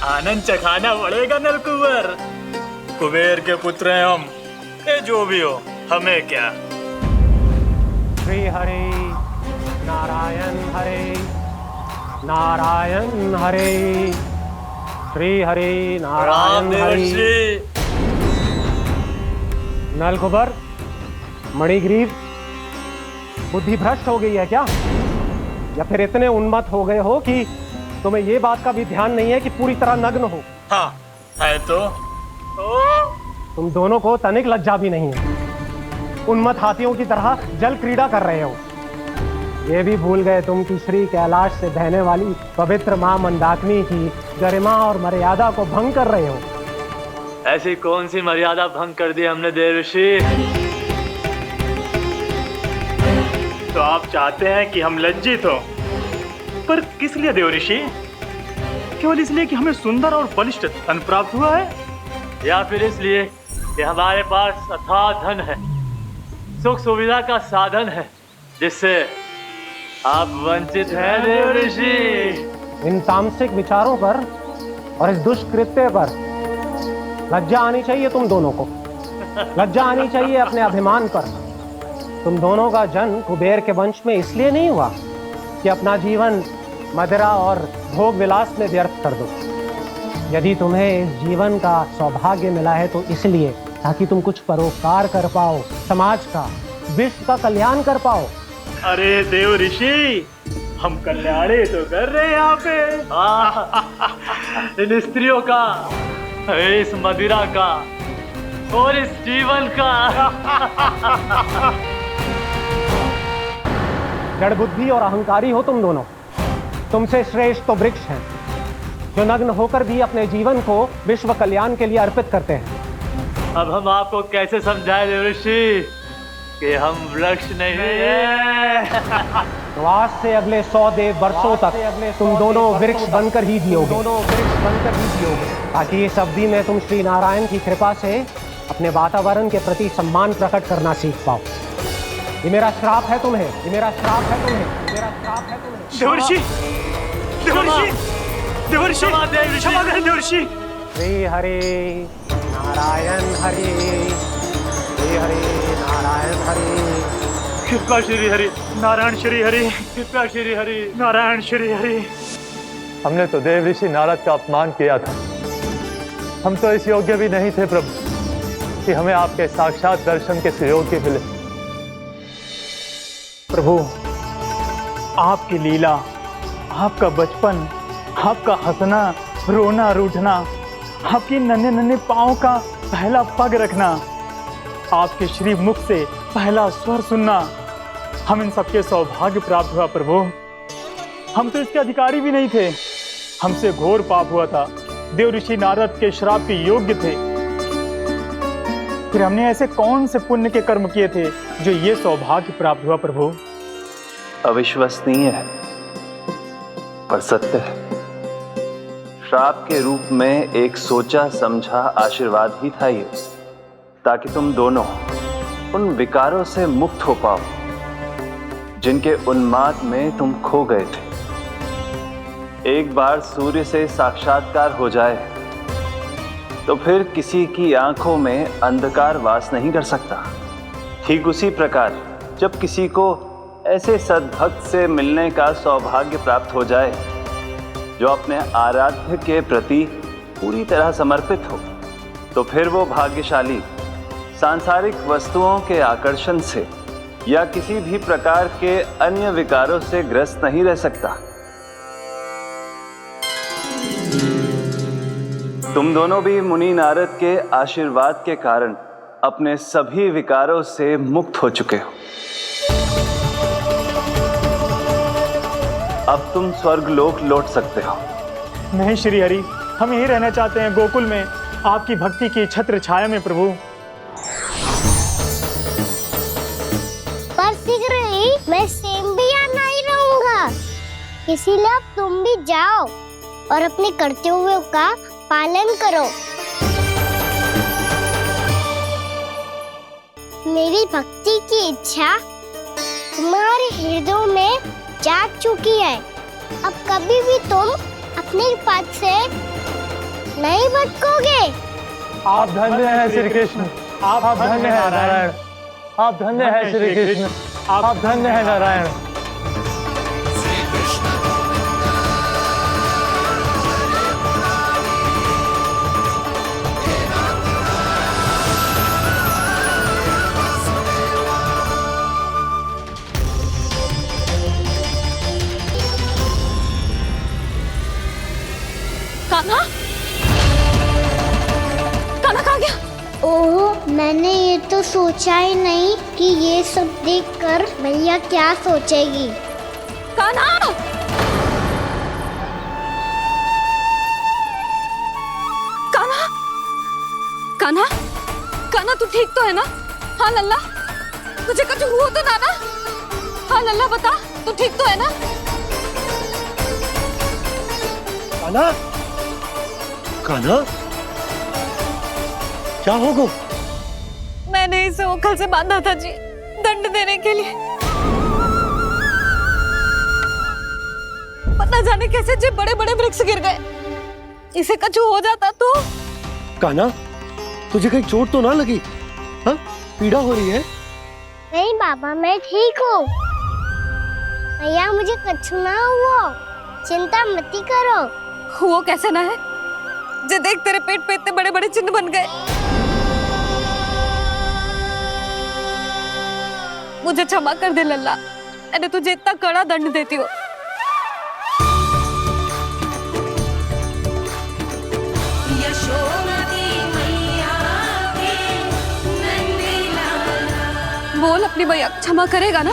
Speaker 15: आनंद चखाना पड़ेगा नलकुंवर। कुबेर के पुत्र हैं हम, ये जो भी हो हमें क्या।
Speaker 12: श्री हरि नारायण हरि, नारायण हरि, श्री हरि नारायण हरि। नलकुंवर, मणिग्रीव, बुद्धि भ्रष्ट हो गई है क्या? या फिर इतने उन्मत्त हो गए हो कि तुम्हें ये बात का भी ध्यान नहीं है कि पूरी तरह नग्न हो?
Speaker 15: हाँ है तो।
Speaker 12: तुम दोनों को तनिक लज्जा भी नहीं है। उन्मत्त हाथियों की तरह जल क्रीड़ा कर रहे हो। ये भी भूल गए तुम कि श्री कैलाश से बहने वाली पवित्र मां मंदाकिनी की गरिमा और मर्यादा को भंग कर रहे हो।
Speaker 15: ऐसी कौन सी मर्यादा भंग कर दी हमने देवर्षि? तो आप चाहते हैं कि हम लज्जित हो, पर किस लिए देवर्षि? केवल इसलिए कि हमें सुंदर और बलिष्ठ धन प्राप्त हुआ है, या फिर इसलिए कि हमारे पास अथाह धन है, सुख सुविधा का साधन है, जिससे आप वंचित हैं देवर्षि?
Speaker 12: इन तामसिक विचारों पर और इस दुष्कृत्य पर लज्जा आनी चाहिए तुम दोनों को। लज्जा आनी चाहिए अपने अभिमान पर। तुम दोनों का जन्म कुबेर के वंश में इसलिए नहीं हुआ कि अपना जीवन मदिरा और भोग विलास में व्यर्थ कर दो। यदि तुम्हें इस जीवन का सौभाग्य मिला है तो इसलिए ताकि तुम कुछ परोपकार कर पाओ, समाज का, विश्व का कल्याण कर पाओ।
Speaker 15: अरे देव ऋषि, हम कल्याणी तो कर रहे हैं यहाँ पे। इन स्त्रियों का, इस मदिरा का और इस जीवन का।
Speaker 12: जड़ बुद्धि और अहंकारी हो तुम दोनों। तुमसे श्रेष्ठ तो वृक्ष हैं, जो नग्न होकर भी अपने जीवन को विश्व कल्याण के लिए अर्पित करते हैं।
Speaker 15: अब हम आपको कैसे समझाएं देवर्षि कि हम वृक्ष नहीं हैं?
Speaker 12: तो आज से अगले 100 देव वर्षों तक तुम दोनों वृक्ष बनकर ही जियोगे। ताकि इस अवधि में तुम श्री नारायण की कृपा से अपने वातावरण के प्रति सम्मान प्रकट करना सीख पाओ। ये मेरा श्राप है तुम्हें, ये मेरा श्राप है तुम्हें, मेरा श्राप है तुम्हें।
Speaker 15: देवर्षि, देवर्षि, देवर्षि, क्षमा करें देवर्षि।
Speaker 12: श्री हरि नारायण हरि, श्री हरि नारायण हरि।
Speaker 15: कृपा श्री हरि नारायण श्री हरि, कृपा श्री हरि नारायण श्री हरि।
Speaker 14: हमने तो देव ऋषि नारद का अपमान किया था। हम तो इस योग्य भी नहीं थे प्रभु कि हमें आपके साक्षात दर्शन के सुयोग्य मिले।
Speaker 15: प्रभु, आपकी लीला, आपका बचपन, आपका हंसना, रोना, रूठना, आपकी नन्हे नन्हे पाँव का पहला पग रखना, आपके श्री मुख से पहला स्वर सुनना, हम इन सबके सौभाग्य प्राप्त हुआ प्रभु। हम तो इसके अधिकारी भी नहीं थे। हमसे घोर पाप हुआ था, देव ऋषि नारद के श्राप के योग्य थे। फिर हमने ऐसे कौन से पुण्य के कर्म किए थे जो ये सौभाग्य प्राप्त हुआ प्रभु?
Speaker 16: अविश्वसनीय है पर सत्य है। श्राप के रूप में एक सोचा समझा आशीर्वाद ही था ये, ताकि तुम दोनों उन विकारों से मुक्त हो पाओ जिनके उन्माद में तुम खो गए थे। एक बार सूर्य से साक्षात्कार हो जाए तो फिर किसी की आंखों में अंधकार वास नहीं कर सकता। ठीक उसी प्रकार जब किसी को ऐसे सद्भक्त से मिलने का सौभाग्य प्राप्त हो जाए जो अपने आराध्य के प्रति पूरी तरह समर्पित हो, तो फिर वो भाग्यशाली सांसारिक वस्तुओं के आकर्षण से या किसी भी प्रकार के अन्य विकारों से ग्रस्त नहीं रह सकता। तुम दोनों भी मुनि नारद के आशीर्वाद के कारण अपने सभी विकारों से मुक्त हो चुके हो। अब तुम स्वर्गलोक लौट सकते हो।
Speaker 15: नहीं श्री हरि, हम यहीं रहना चाहते हैं, गोकुल में, आपकी भक्ति की छत्र छाया में प्रभु।
Speaker 1: पर शीघ्र ही मैं सेम्बिया नहीं रहूंगा, इसीलिए अब तुम भी जाओ और अपने कर्तव्यों का पालन करो। मेरी भक्ति की इच्छा तुम्हारे हृदय में जाग चुकी है। अब कभी भी तुम अपने पद से नहीं भटकोगे।
Speaker 14: आप धन्य हैं श्री कृष्ण, आप धन्य हैं नारायण, आप धन्य हैं श्री कृष्ण, आप धन्य हैं नारायण।
Speaker 1: ओह, मैंने ये तो सोचा ही नहीं कि ये सब देखकर भैया क्या सोचेगी।
Speaker 2: कान्हा! कान्हा! कान्हा! कान्हा तू ठीक तो है ना? हाँ लल्ला, तुझे कुछ हुआ तो ना? हाँ लल्ला बता, तू ठीक तो है ना?
Speaker 4: कान्हा, कान्हा, क्या होगा?
Speaker 2: मैंने इसे ओखल से बांधा था जी, दंड देने के लिए। पता जाने कैसे जो बड़े बड़े वृक्ष गिर गए, इसे कुछ हो जाता तो।
Speaker 4: कान्हा, तुझे कहीं चोट तो ना लगी? हाँ, पीड़ा हो रही है?
Speaker 1: नहीं बाबा, मैं ठीक हूँ। भैया मुझे कुछ ना हुआ, चिंता मत करो।
Speaker 2: वो कैसे ना है? जे देख तेरे पेट पे इतने बड़े बड़े चिन्ह बन गए। मुझे क्षमा कर दे लल्ला, मैंने तुझे इतना कड़ा दंड देती हूँ। बोल अपनी भैया क्षमा करेगा ना?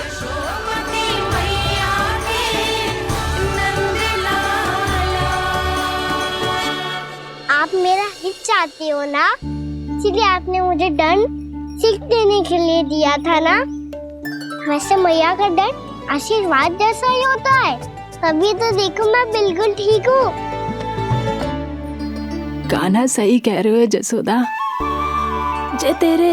Speaker 1: आप मेरा हित चाहते हो ना, इसलिए आपने मुझे दंड सीख देने के लिए दिया था ना। वैसे मैया का दंड आशीर्वाद जैसा ही होता है, तभी तो देखो मैं बिल्कुल ठीक हूँ।
Speaker 3: कान्हा सही कह रहे हो जसोदा, जे तेरे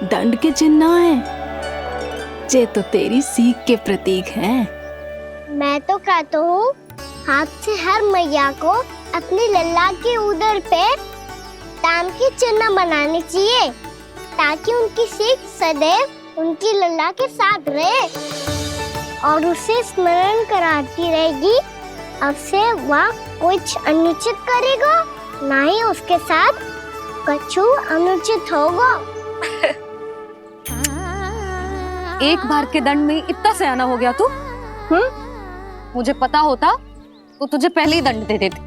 Speaker 3: दंड के चिन्ह है, जे तो तेरी सीख के प्रतीक हैं।
Speaker 1: मैं तो कहता हूँ हाथ से हर मैया को अपनी लल्ला के उदर पे ताम के चिन्ह बनाने चाहिए, ताकि उनकी सीख सदैव उनकी लल्ला के साथ रहे और उसे स्मरण कराती रहेगी। अब से वह कुछ अनुचित करेगा, ना ही उसके साथ कछु अनुचित होगा।
Speaker 2: एक बार के दंड में इतना सयाना हो गया तू? मुझे पता होता तो तुझे पहले ही दंड दे देती।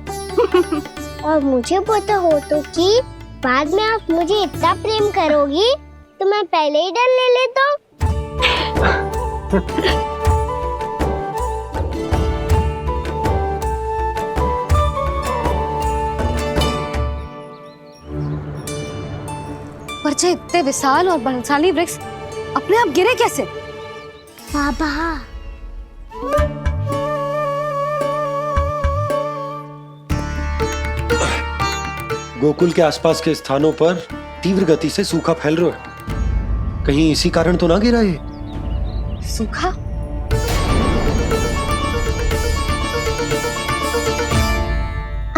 Speaker 1: और मुझे पता हो तो कि बाद में आप मुझे इतना प्रेम करोगी तो मैं पहले ही दंड ले लेता हूँ।
Speaker 2: पर जे इतने विशाल और बलशाली वृक्ष अपने आप गिरे कैसे?
Speaker 1: बाबा,
Speaker 4: गोकुल के आसपास के स्थानों पर तीव्र गति से सूखा फैल रहा है। कहीं इसी कारण तो ना गिरा ये?
Speaker 2: सूखा?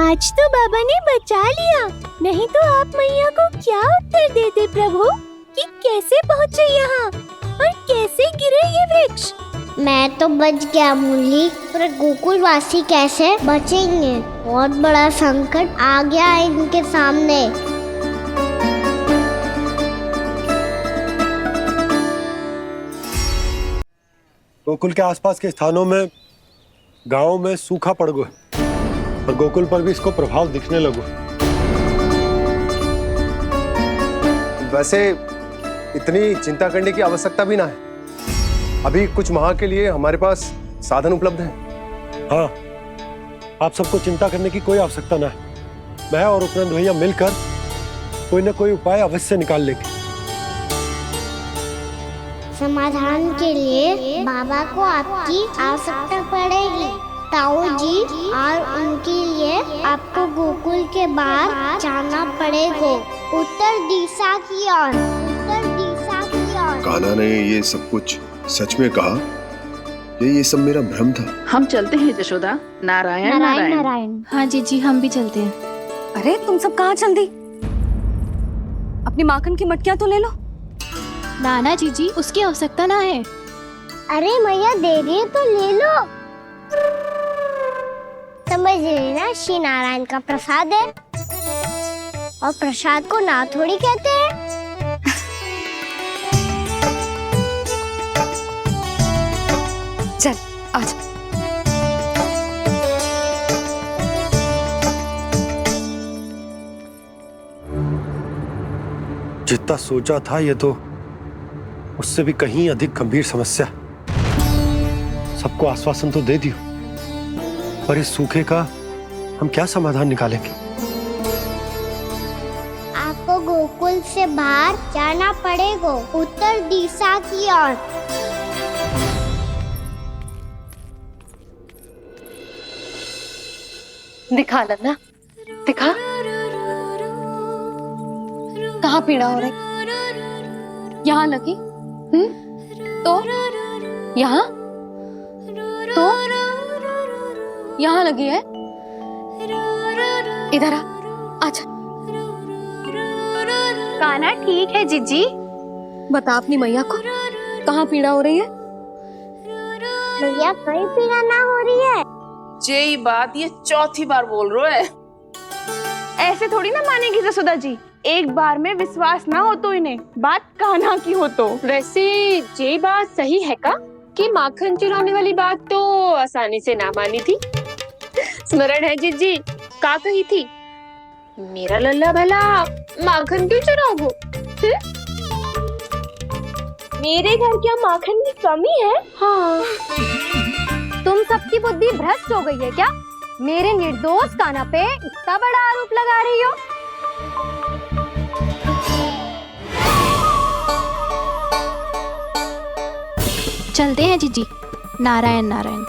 Speaker 1: आज तो बाबा ने बचा लिया, नहीं तो आप मैया को क्या उत्तर देते प्रभु कि कैसे पहुँचे यहाँ और कैसे गिरे ये वृक्ष? मैं तो बच गया मुरली, पर गोकुल वासी कैसे बचेंगे? बहुत बड़ा संकट आ गया है इनके सामने।
Speaker 4: गोकुल के आसपास के स्थानों में, गांवों में सूखा पड़ गया और गोकुल पर भी इसको प्रभाव दिखने लगो।
Speaker 17: वैसे इतनी चिंता करने की आवश्यकता भी ना है। अभी कुछ माह के लिए हमारे पास साधन उपलब्ध है।
Speaker 4: हाँ, आप सबको चिंता करने की कोई आवश्यकता ना है। मैं और उपनंद भैया मिलकर कोई न कोई उपाय अवश्य निकाल लेंगे।
Speaker 1: समाधान के लिए बाबा को आपकी आवश्यकता पड़ेगी। ताऊ जी और उनके लिए आपको गोकुल के बाहर जाना पड़ेगा, उत्तर दिशा की ओर। उत्तर दिशा की ओर।
Speaker 8: कान्हा ने ये सब कुछ सच में कहा? ये सब मेरा भ्रम था?
Speaker 6: हम चलते हैं जशोदा। नारायण नारायण नारायण।
Speaker 11: हाँ जीजी, हम भी चलते हैं।
Speaker 2: अरे तुम सब कहाँ चल दी? अपनी माखन की मटकियाँ तो ले लो।
Speaker 11: नाना जीजी, उसकी आवश्यकता ना है।
Speaker 1: अरे मैया दे रही है तो ले लो। समझ लेना, श्री नारायण का प्रसाद है और प्रसाद को ना थोड़ी कहते हैं।
Speaker 2: चल आजा।
Speaker 4: जितना सोचा था ये तो उससे भी कहीं अधिक गंभीर समस्या। सबको आश्वासन तो दे दियो, पर इस सूखे का हम क्या समाधान निकालेंगे?
Speaker 1: आपको गोकुल से बाहर जाना पड़ेगा, उत्तर दिशा की ओर।
Speaker 9: दिखा लल्ला, दिखा कहाँ पीड़ा हो रही? यहाँ लगी? तो यहाँ तो यहाँ लगी है? इधर आ, आजा।
Speaker 11: कान्हा ठीक है जीजी।
Speaker 9: बता अपनी मैया को कहाँ पीड़ा हो रही है?
Speaker 1: भैया कहीं पीड़ा ना हो रही है।
Speaker 6: ये बात ये चौथी बार बोल रहे है।
Speaker 11: ऐसे थोड़ी ना मानेगी जसोदा जी, एक बार में विश्वास ना हो तो इन्हें, बात कान्हा की हो तो।
Speaker 18: वैसे ये बात सही है का कि माखन चुराने वाली बात तो आसानी से ना मानी थी? स्मरण है जीजी का कही थी, मेरा लल्ला भला माखन क्यों चुराओगे?
Speaker 11: मेरे घर क्या माखन की कमी है?
Speaker 7: हाँ, तुम सबकी बुद्धि भ्रष्ट हो गई है क्या? मेरे निर्दोष कान्हा पे इतना बड़ा आरोप लगा रही हो?
Speaker 19: चलते हैं जीजी। नारायण नारायण।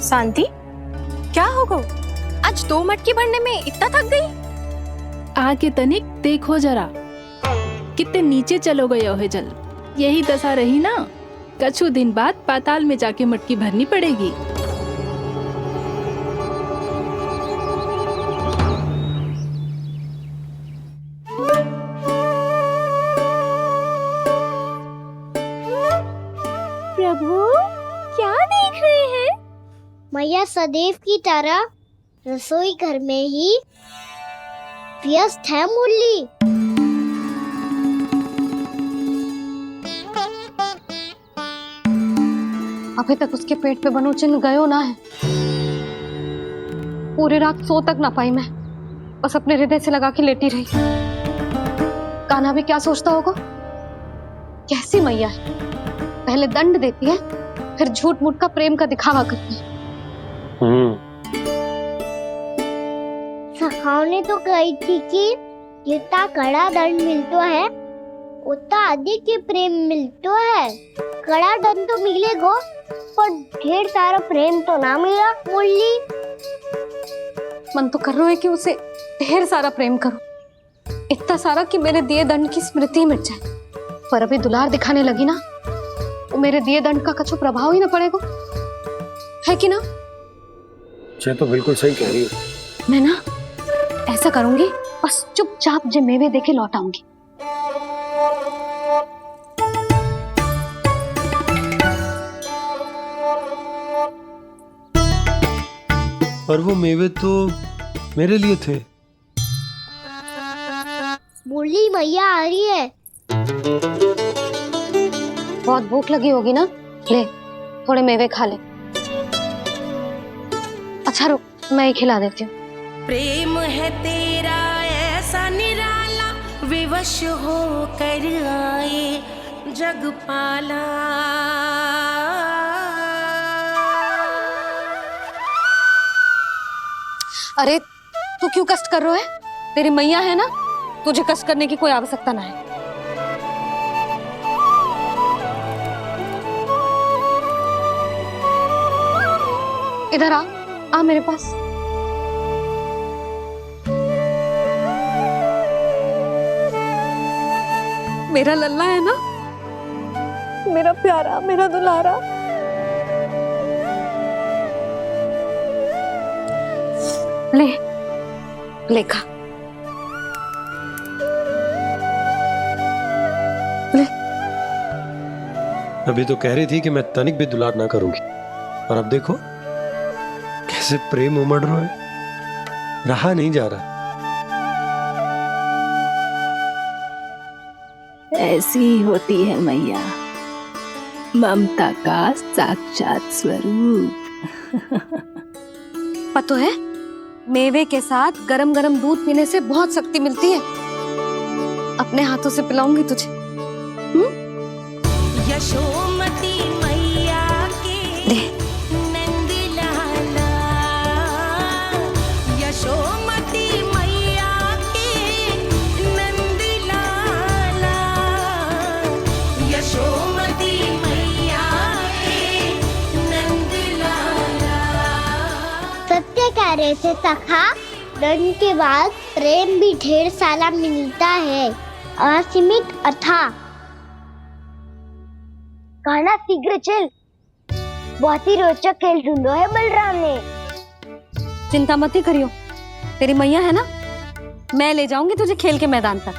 Speaker 18: शांति, क्या हो गो? आज 2 मटकी भरने में इतना थक गई?
Speaker 3: आके तनिक देखो जरा, कितने नीचे चलो गए हो जल। यही दशा रही ना, कछु दिन बाद पाताल में जाके मटकी भरनी पड़ेगी।
Speaker 1: प्रभु क्या देख रहे हैं? मैया सदैव की तरह रसोई घर में ही व्यस्त है मुरली।
Speaker 9: अभी तक उसके पेट पे बनो चिन्ह गयो ना है। पूरी रात सो तक ना पाई मैं, बस अपने हृदय से लगा के लेटी रही। कान्हा भी क्या सोचता होगा, कैसी मैया है, पहले दंड देती है फिर झूठ मूठ का प्रेम का दिखावा करती है।
Speaker 1: सखाओ ने तो कही थी कि जितना कड़ा दंड मिलता है उतना अधिक ही प्रेम मिलता है। कड़ा दंड तो मिलेगा पर ढेर सारा प्रेम तो ना मिला मुरली।
Speaker 9: मन तो कर रहा है कि उसे ढेर सारा प्रेम करो, इतना सारा कि मेरे दिए दंड की स्मृति मिट जाए। पर अभी दुलार दिखाने लगी ना, वो मेरे दिए दंड का कछु प्रभाव ही ना पड़ेगा, है कि ना?
Speaker 4: ये तो बिल्कुल सही कह रही हो।
Speaker 9: मैं ना ऐसा करूंगी, बस चुपचाप जे मेवे देके लौट आऊंगी।
Speaker 4: पर वो मेवे तो मेरे लिए थे।
Speaker 1: मुरली मैया आ रही है।
Speaker 9: बहुत भूख लगी होगी ना, ले थोड़े मेवे खा ले। अच्छा रुक, मैं ही खिला देती हूँ।
Speaker 20: प्रेम है तेरा ऐसा निराला, विवश हो कर आए जग पाला।
Speaker 9: अरे तू क्यों कष्ट कर रहा है? तेरी मैया है ना, तुझे कष्ट करने की कोई आवश्यकता ना है। इधर आ मेरे पास। मेरा लल्ला है ना, मेरा प्यारा, मेरा दुलारा। ले ले खा, ले।
Speaker 4: अभी तो कह रही थी कि मैं तनिक भी दुलार ना करूंगी, और अब देखो कैसे प्रेम उमड़ रहा है, रहा नहीं जा रहा।
Speaker 3: ऐसी ही होती है मैया, ममता का साक्षात स्वरूप।
Speaker 2: पतो है, मेवे के साथ गरम गरम दूध पीने से बहुत शक्ति मिलती है। अपने हाथों से पिलाऊंगी तुझे।
Speaker 20: यशोमती मैया के नंद लाला, यशोमती मैया के नंद लाला, यशोमती मैया के नंद लाला।
Speaker 1: सत्य कह रहे थे सखा, धन के बाद प्रेम भी ढेर सारा मिलता है, असीमित अथाह। गाना शीघ्र चल, बहुत ही रोचक खेल ढूंढो है बलराम ने।
Speaker 2: चिंता मत ही करियो, तेरी मैया है ना, मैं ले जाऊंगी तुझे खेल के मैदान तक।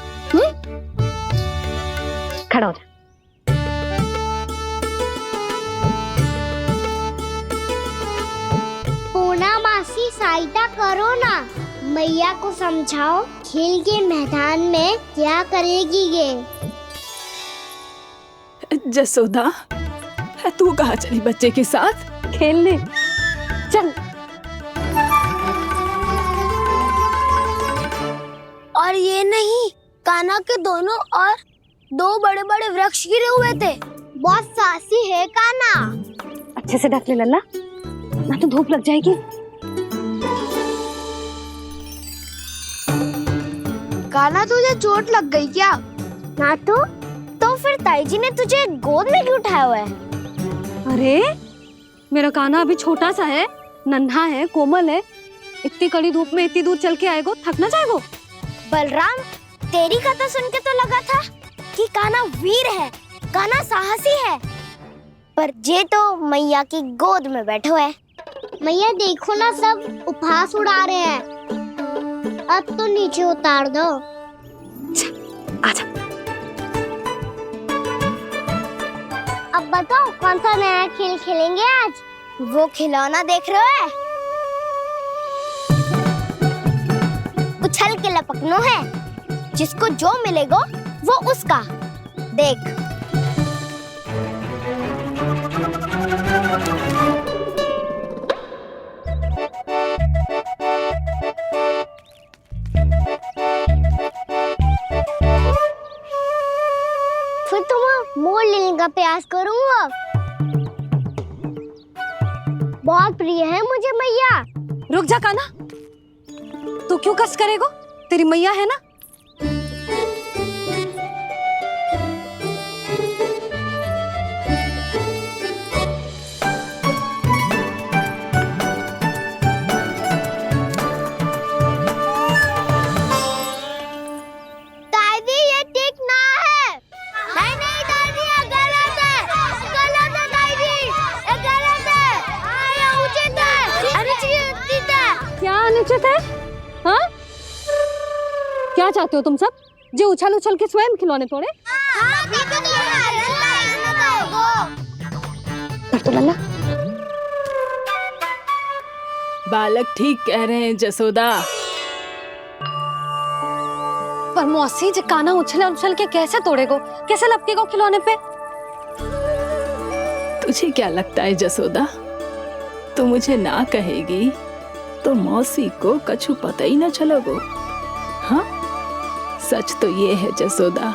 Speaker 2: खड़ा हो जा।
Speaker 1: पूना मासी सहायता करो ना, मैया को समझाओ खेल के मैदान में क्या करेगी ये।
Speaker 3: जसोदा, तू कहाँ चली बच्चे के साथ
Speaker 2: खेलने? चल।
Speaker 1: और ये नहीं, कान्हा के दोनों और दो बड़े बड़े वृक्ष गिरे हुए थे। बहुत साहसी है कान्हा।
Speaker 2: अच्छे से ढक ले लल्ला, ना तो धूप लग जाएगी।
Speaker 1: कान्हा, तुझे चोट लग गई क्या? ना तो फिर ताई जी ने तुझे गोद में क्यों उठाया हुआ है?
Speaker 2: अरे मेरा कान्हा अभी छोटा सा है, नन्हा है, कोमल है। इतनी कड़ी धूप में इतनी दूर चल के आएगो, थक ना जाएगो।
Speaker 1: बलराम, तेरी कथा सुन के तो लगा था कि कान्हा वीर है, कान्हा साहसी है, पर ये तो मैया की गोद में बैठो है। मैया देखो ना, सब उपहास उड़ा रहे हैं। अब तो नीचे उतार दो।
Speaker 2: आजा।
Speaker 1: अब बताओ कौन सा नया खेल खेलेंगे आज? वो खिलौना देख रहे हो? उछल के लपकनो है, जिसको जो मिलेगा वो उसका। देख। फिर तुम मोड़ लेने का प्रयास करूंगा। बहुत प्रिय है मुझे मैया।
Speaker 2: रुक जा कान्हा, तू क्यों कष्ट करेगो? तेरी मैया है ना।
Speaker 1: दादी, ये ठीक ना है। नहीं नहीं दादी, ये गलत है। गलत है दादी, ये गलत है। ये उचित है, अनुचित है।
Speaker 2: क्या अनुचित है? हाँ? क्या चाहते हो तुम सब? जो उछल उछल के स्वयं खिलौने तोड़े? तो लल्ला,
Speaker 3: बालक ठीक कह रहे हैं जसोदा।
Speaker 2: पर मौसी, जे कान्हा उछल उछल के कैसे तोड़ेगो, कैसे लपकेगो खिलौने पे?
Speaker 3: तुझे क्या लगता है जसोदा, तू मुझे ना कहेगी तो मौसी को कछु पता ही न चलोगो। हाँ, सच तो ये है जसोदा,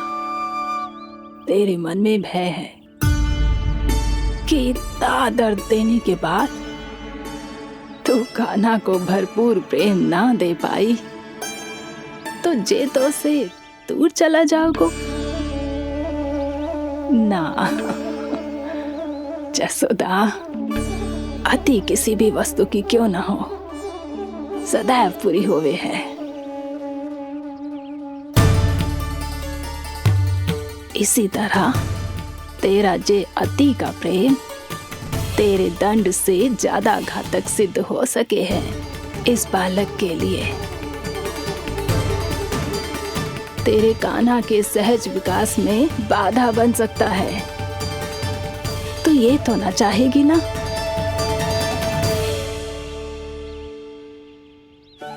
Speaker 3: तेरे मन में भय है कि इतना दर्द देने के बाद तू कान्हा को भरपूर प्रेम ना दे पाई तो जे तो से दूर चला जाओगो ना। जसोदा, अति किसी भी वस्तु की क्यों ना हो, सदैव पूरी होवे है। इसी तरह तेरा जे अति का प्रेम तेरे दंड से ज्यादा घातक सिद्ध हो सके है इस बालक के लिए। तेरे कान्हा के सहज विकास में बाधा बन सकता है। तो ये तो ना चाहेगी ना?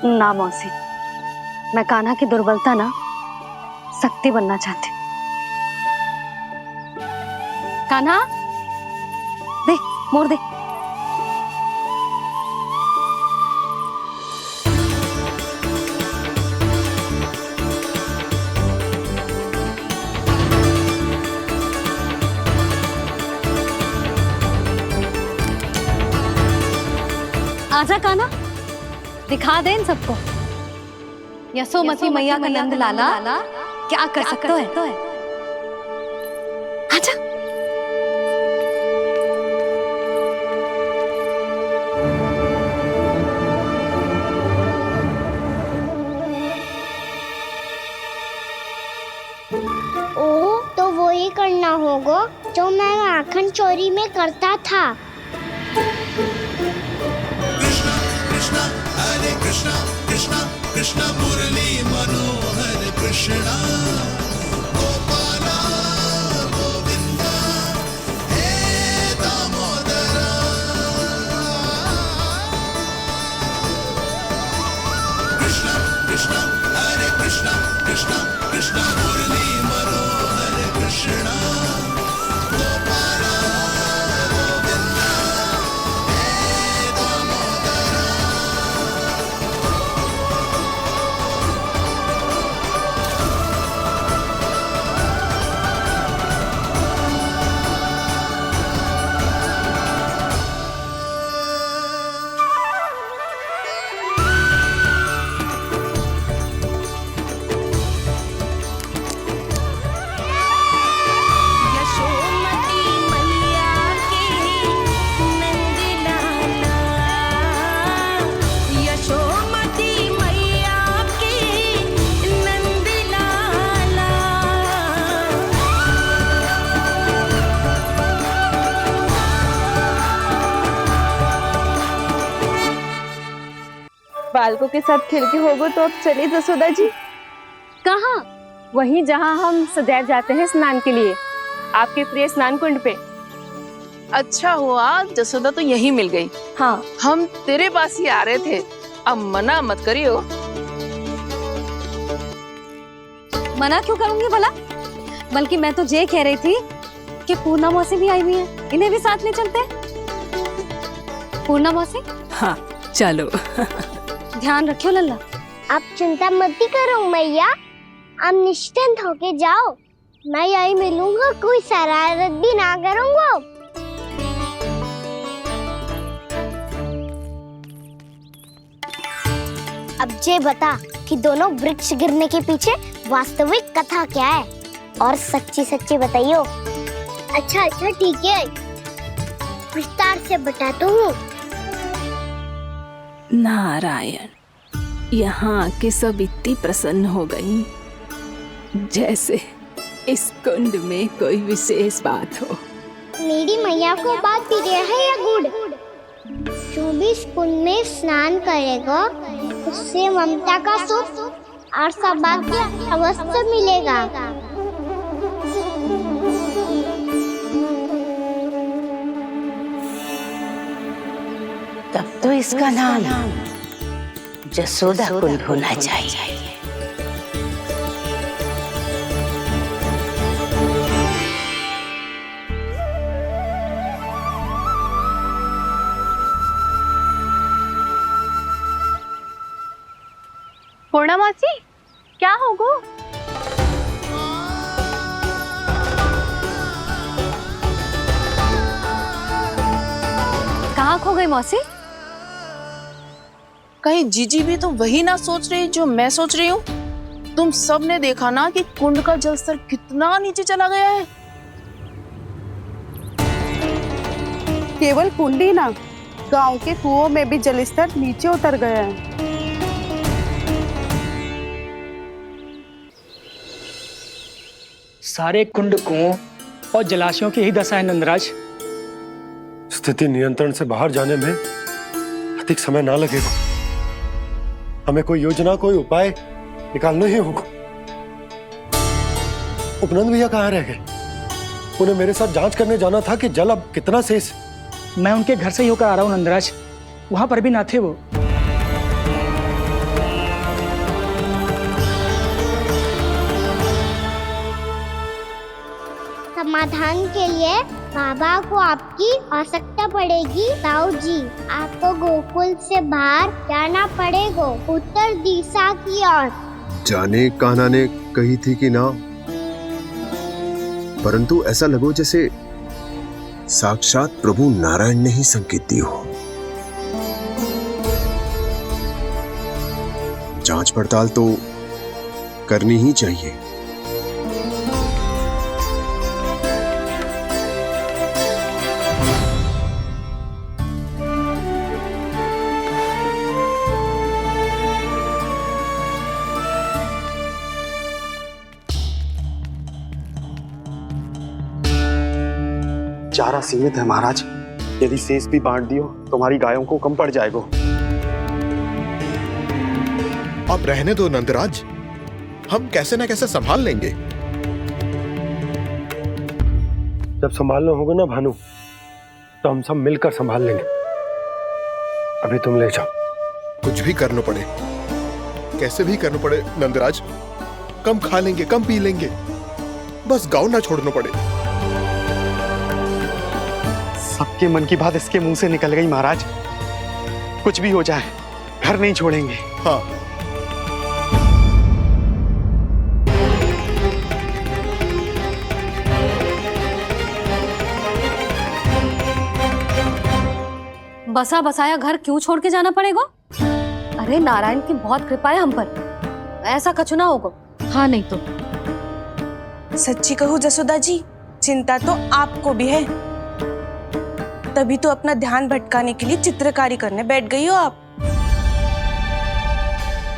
Speaker 2: ना मौसी, मैं कान्हा की दुर्बलता ना शक्ति बनना चाहती। कान्हा दे, मोड़ दे। आजा कान्हा, दिखा दे इन सबको यशोमती मैया का नंद लाला क्या कर सकता है। आजा।
Speaker 1: ओ तो वो ही करना होगा जो मैं माखन चोरी में करता था।
Speaker 8: कृष्णा हरे कृष्णा कृष्णा कृष्णा मुरली मनोहर कृष्णा गोपाला गोविंदा हे दामोदरा कृष्णा कृष्णा हरे कृष्णा कृष्णा कृष्णा मुरली मनोहर कृष्णा गोपाला गोविंदा हे दामोदरा
Speaker 20: यशोमती मैया के नंद लाला, यशोमती मैया के नंद लाला।
Speaker 11: बालकों के साथ खेल के होगो तो अब चलिए जसोदा जी।
Speaker 18: कहाँ? वहीं जहाँ हम सदैव जाते हैं स्नान के लिए, आपके प्रिय स्नान कुंड पे।
Speaker 6: अच्छा हुआ जसोदा तो यहीं मिल गई।
Speaker 18: हाँ,
Speaker 6: हम तेरे पास ही आ रहे थे, अब मना मत करियो।
Speaker 2: मना क्यों करूंगी भला? बल्कि मैं तो ये कह रही थी कि पूर्णा मौसी भी आई हुई है, इन्हें भी साथ ले चलते हैं। पूर्णा मौसी,
Speaker 3: हाँ चलो।
Speaker 2: ध्यान रखियो लल्ला।
Speaker 1: आप चिंता मत करो मैया, आप निश्चिंत होके जाओ, मैं यही मिलूंगा, कोई शरारत भी ना करूंगा। अब ये बता कि दोनों वृक्ष गिरने के पीछे वास्तविक कथा क्या है, और सच्ची सच्ची बताइयो। अच्छा अच्छा ठीक है, विस्तार से बताता हूँ।
Speaker 3: नारायण, यहाँ के सब इतनी प्रसन्न हो गई जैसे इस कुंड में कोई विशेष बात हो।
Speaker 1: मेरी मैया को बात प्रिय है या गुड़? जो भी इस कुंड में स्नान करेगा उससे ममता का सुख और सौभाग्य अवश्य मिलेगा।
Speaker 21: तब तो इसका नाम जसोदा कुंड होना चाहिए।
Speaker 18: पूर्णा मौसी, क्या होगो?
Speaker 2: कहाँ खो गई मौसी?
Speaker 6: कहीं जीजी भी तो वही ना सोच रही जो मैं सोच रही हूँ? तुम सब ने देखा ना कि कुंड का जलस्तर कितना नीचे चला गया है।
Speaker 22: केवल कुंड ही ना, गांव के कुओं में भी जलस्तर नीचे उतर गया है।
Speaker 5: सारे कुंड कुओं और जलाशयों की ही दशा है नंदराज।
Speaker 4: स्थिति नियंत्रण से बाहर जाने में अधिक समय ना लगेगा। हमें कोई योजना, कोई उपाय निकालना ही होगा। उपनंद भैया कहाँ रह गए? उन्हें मेरे साथ जांच करने जाना था कि जल अब कितना शेष।
Speaker 5: मैं उनके घर से ही होकर आ रहा हूँ नंदराज, वहां पर भी ना थे वो।
Speaker 1: समाधान के लिए बाबा को आपकी आवश्यकता पड़ेगी। ताऊ जी, आपको गोकुल से बाहर जाना पड़ेगा, उत्तर दिशा की ओर।
Speaker 17: जाने कान्हा ने कही थी कि ना, परंतु ऐसा लगो जैसे साक्षात प्रभु नारायण ने ही संकेत दी हो। जांच पड़ताल तो करनी ही चाहिए।
Speaker 10: चारा सीमित है महाराज, यदि शेष भी बांट दियो तो हमारी गायों को कम पड़ जाएगा।
Speaker 8: अब रहने दो नंदराज, हम कैसे न कैसे संभाल लेंगे।
Speaker 4: जब संभालना होगा ना भानु, तो हम सब मिलकर संभाल लेंगे। अभी तुम ले जाओ।
Speaker 8: कुछ भी करना पड़े, कैसे भी करना पड़े नंदराज, कम खा लेंगे, कम पी लेंगे, बस गाँव ना छोड़ना पड़े।
Speaker 10: सबके मन की बात इसके मुंह से निकल गई महाराज। कुछ भी हो जाए, घर नहीं छोड़ेंगे।
Speaker 8: हाँ।
Speaker 2: बसा बसाया घर क्यों छोड़ के जाना पड़ेगा? अरे नारायण की बहुत कृपा है हम पर, ऐसा कछु ना होगा। हाँ नहीं तो
Speaker 13: सच्ची कहूँ जसोदा जी, चिंता तो आपको भी है, तभी तो अपना ध्यान भटकाने के लिए चित्रकारी करने बैठ गई हो आप।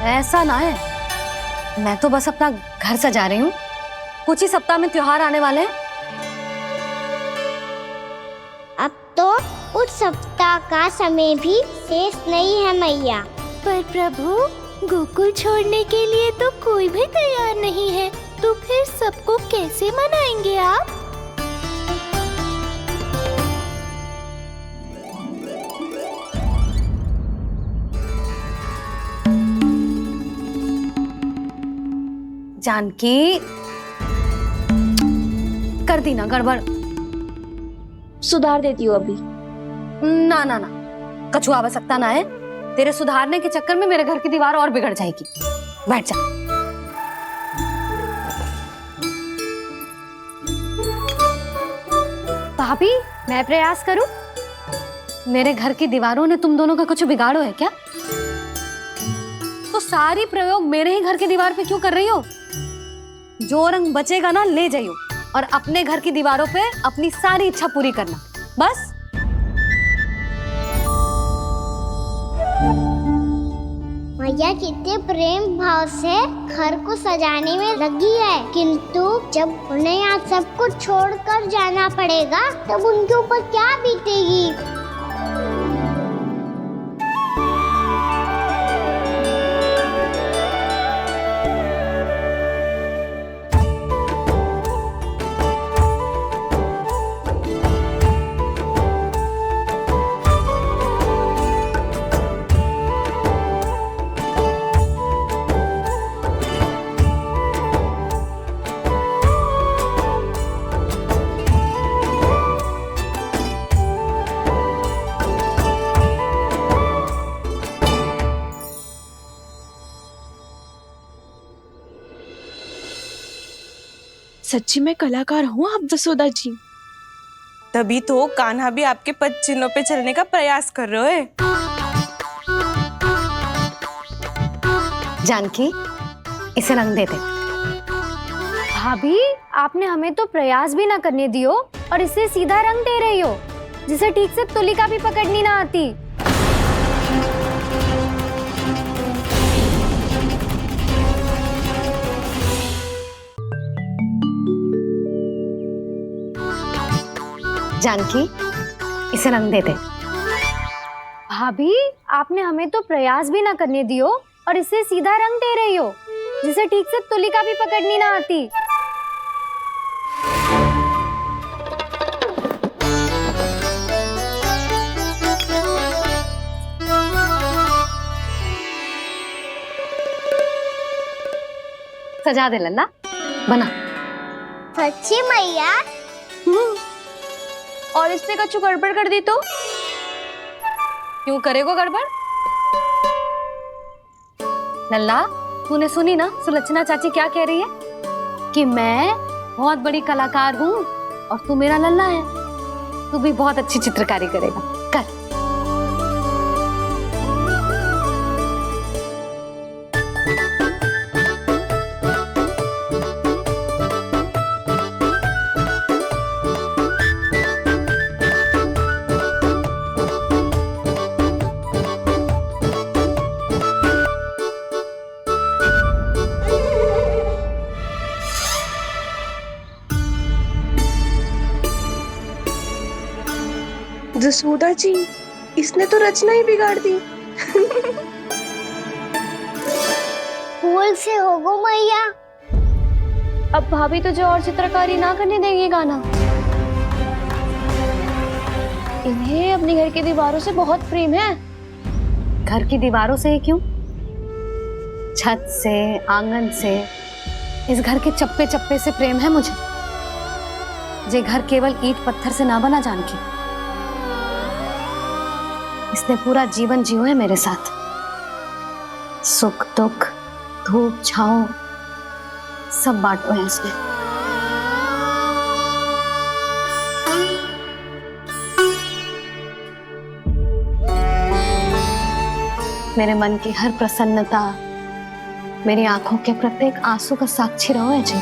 Speaker 2: ऐसा ना है, मैं तो बस अपना घर सजा रही हूँ। कुछ ही सप्ताह में त्योहार आने वाले हैं।
Speaker 1: अब तो उस सप्ताह का समय भी शेष नहीं है मैया।
Speaker 19: पर प्रभु, गोकुल छोड़ने के लिए तो कोई भी तैयार नहीं है, तो फिर सबको कैसे मनाएंगे आप?
Speaker 2: जानकी, कर दी ना गड़बड़।
Speaker 11: सुधार देती हूँ अभी।
Speaker 2: ना ना ना, कछु आवश्यकता ना है। तेरे सुधारने के चक्कर में मेरे घर की दीवार और बिगड़ जाएगी। बैठ जा।
Speaker 7: भाभी, मैं प्रयास करूं?
Speaker 2: मेरे घर की दीवारों ने तुम दोनों का कुछ बिगाड़ो है क्या? तो सारी प्रयोग मेरे ही घर की दीवार पे क्यों कर रही हो? जो रंग बचेगा ना ले जाइयो, और अपने घर की दीवारों पे अपनी सारी इच्छा पूरी करना, बस।
Speaker 1: मैया कितने प्रेम भाव से घर को सजाने में लगी है, किंतु जब उन्हें यहाँ सब कुछ छोड़कर जाना पड़ेगा तब उनके ऊपर क्या बीतेगी?
Speaker 13: सच्ची में कलाकार हूँ आप जसोदा जी, तभी तो कान्हा भी आपके पद चिन्हों पे चलने का प्रयास कर रहे हैं।
Speaker 2: जानकी, इसे रंग दे दे।
Speaker 7: भाभी, आपने हमें तो प्रयास भी ना करने दियो और इसे सीधा रंग दे रही हो, जिसे ठीक से तुलिका भी पकड़नी ना आती।
Speaker 2: जानकी, इसे रंग दे दे।
Speaker 7: भाभी, आपने हमें तो प्रयास भी ना करने दियो और इसे सीधा रंग दे रही हो, जिसे ठीक से तुलिका भी पकड़नी ना आती।
Speaker 2: सजा दे लल्ला, बना।
Speaker 1: सच्ची मैया?
Speaker 11: और इसने कछु गड़बड़ कर दी तो?
Speaker 9: क्यों करेगो गड़बड़? लल्ला, तूने सुनी ना सुलक्षणा चाची क्या कह रही है? कि मैं बहुत बड़ी कलाकार हूँ और तू मेरा लल्ला है, तू भी बहुत अच्छी चित्रकारी करेगा। कर।
Speaker 6: जसोदा जी, इसने तो रचना ही बिगाड़ दी।
Speaker 1: फूल से होगो मैया।
Speaker 11: अब भाभी तुझे और चित्रकारी ना करने देंगी गाना? इन्हें अपने घर की दीवारों से बहुत प्रेम है।
Speaker 9: घर की दीवारों से ही क्यों? छत से, आंगन से, इस घर के चप्पे चप्पे से प्रेम है मुझे। जे घर केवल ईंट पत्थर से ना बना जानकी। इसने पूरा जीवन जियो है मेरे साथ। सुख दुख, धूप छांव सब बांटो है इसने। मेरे मन की हर प्रसन्नता, मेरी आंखों के प्रत्येक आंसू का साक्षी रहो है जी।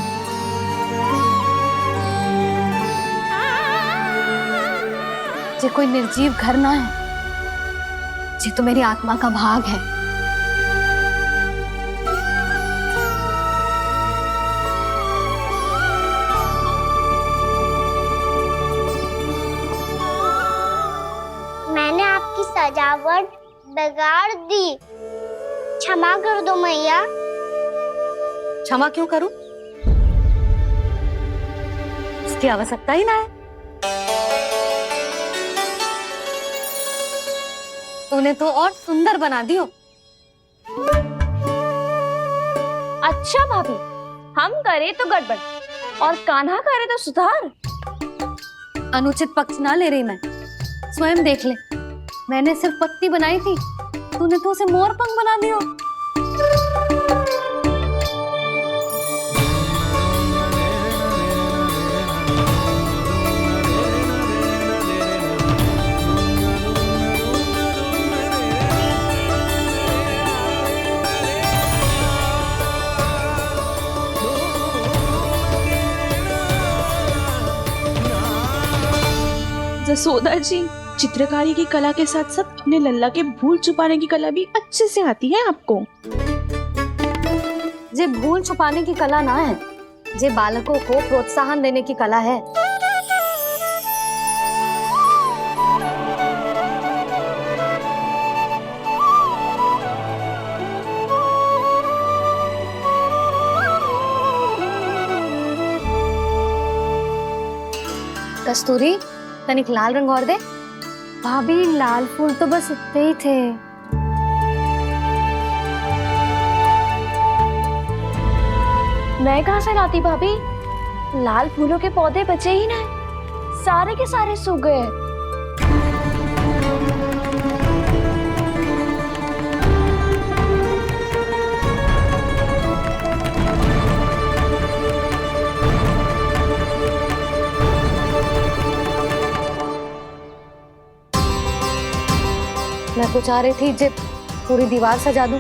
Speaker 9: जे कोई निर्जीव घर ना है, जी तो मेरी आत्मा का भाग है।
Speaker 1: मैंने आपकी सजावट बिगाड़ दी, क्षमा कर दो मैया।
Speaker 9: क्षमा क्यों करूं? इसकी आवश्यकता ही ना है। तूने तो और सुंदर बना दियो।
Speaker 11: अच्छा भाभी, हम करे तो गड़बड़ और कान्हा करे तो सुधार।
Speaker 9: अनुचित पक्ष ना ले रही मैं, स्वयं देख ले। मैंने सिर्फ पत्ती बनाई थी, तूने तो उसे मोर पंख बना दियो।
Speaker 6: जसोदा जी, चित्रकारी की कला के साथ साथ अपने लल्ला के भूल छुपाने की कला भी अच्छे से आती है आपको।
Speaker 9: जे भूल छुपाने की कला ना है, जे बालकों को प्रोत्साहन देने की कला है। कस्तूरी, तनिक लाल रंग और दे।
Speaker 7: भाभी, लाल फूल तो बस इतने ही थे।
Speaker 11: मैं कहाँ से लाती भाभी? लाल फूलों के पौधे बचे ही ना, सारे के सारे सूख गए।
Speaker 9: मैं तो चाह रही थी जब पूरी दीवार सजा दूं,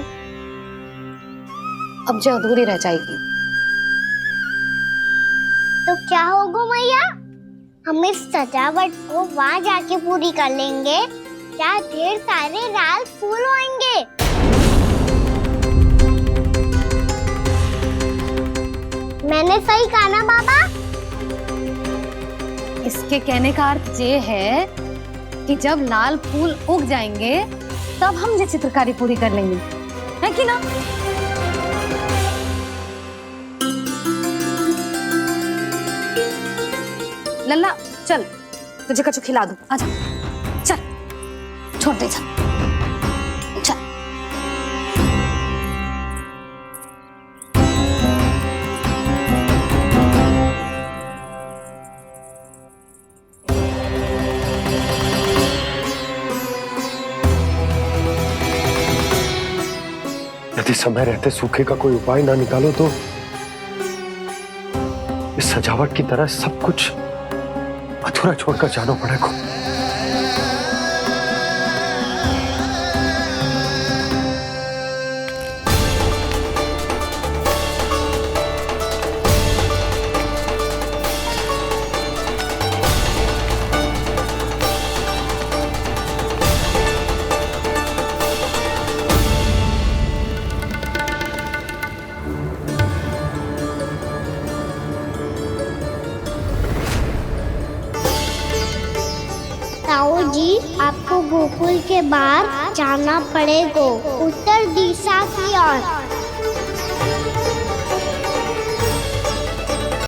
Speaker 9: अब जो अधूरी रह जाएगी।
Speaker 1: तो क्या होगा मैया? हम इस सजावट को वहाँ जाके पूरी कर लेंगे, जहाँ ढेर सारे लाल फूल होंगे। मैंने सही कहा ना बाबा?
Speaker 9: इसके कहने का अर्थ ये है कि जब लाल फूल उग जाएंगे तब हम ये चित्रकारी पूरी कर लेंगे, है कि ना? लल्ला चल, तुझे कछु खिला दूं, आजा। चल, छोड़ दे, चल चल।
Speaker 4: यदि समय रहते सूखे का कोई उपाय ना निकालो तो इस सजावट की तरह सब कुछ अधूरा छोड़कर जाना पड़ेगा।
Speaker 1: ताऊ जी, आपको गोकुल के बाहर जाना पड़ेगा, उत्तर दिशा की ओर।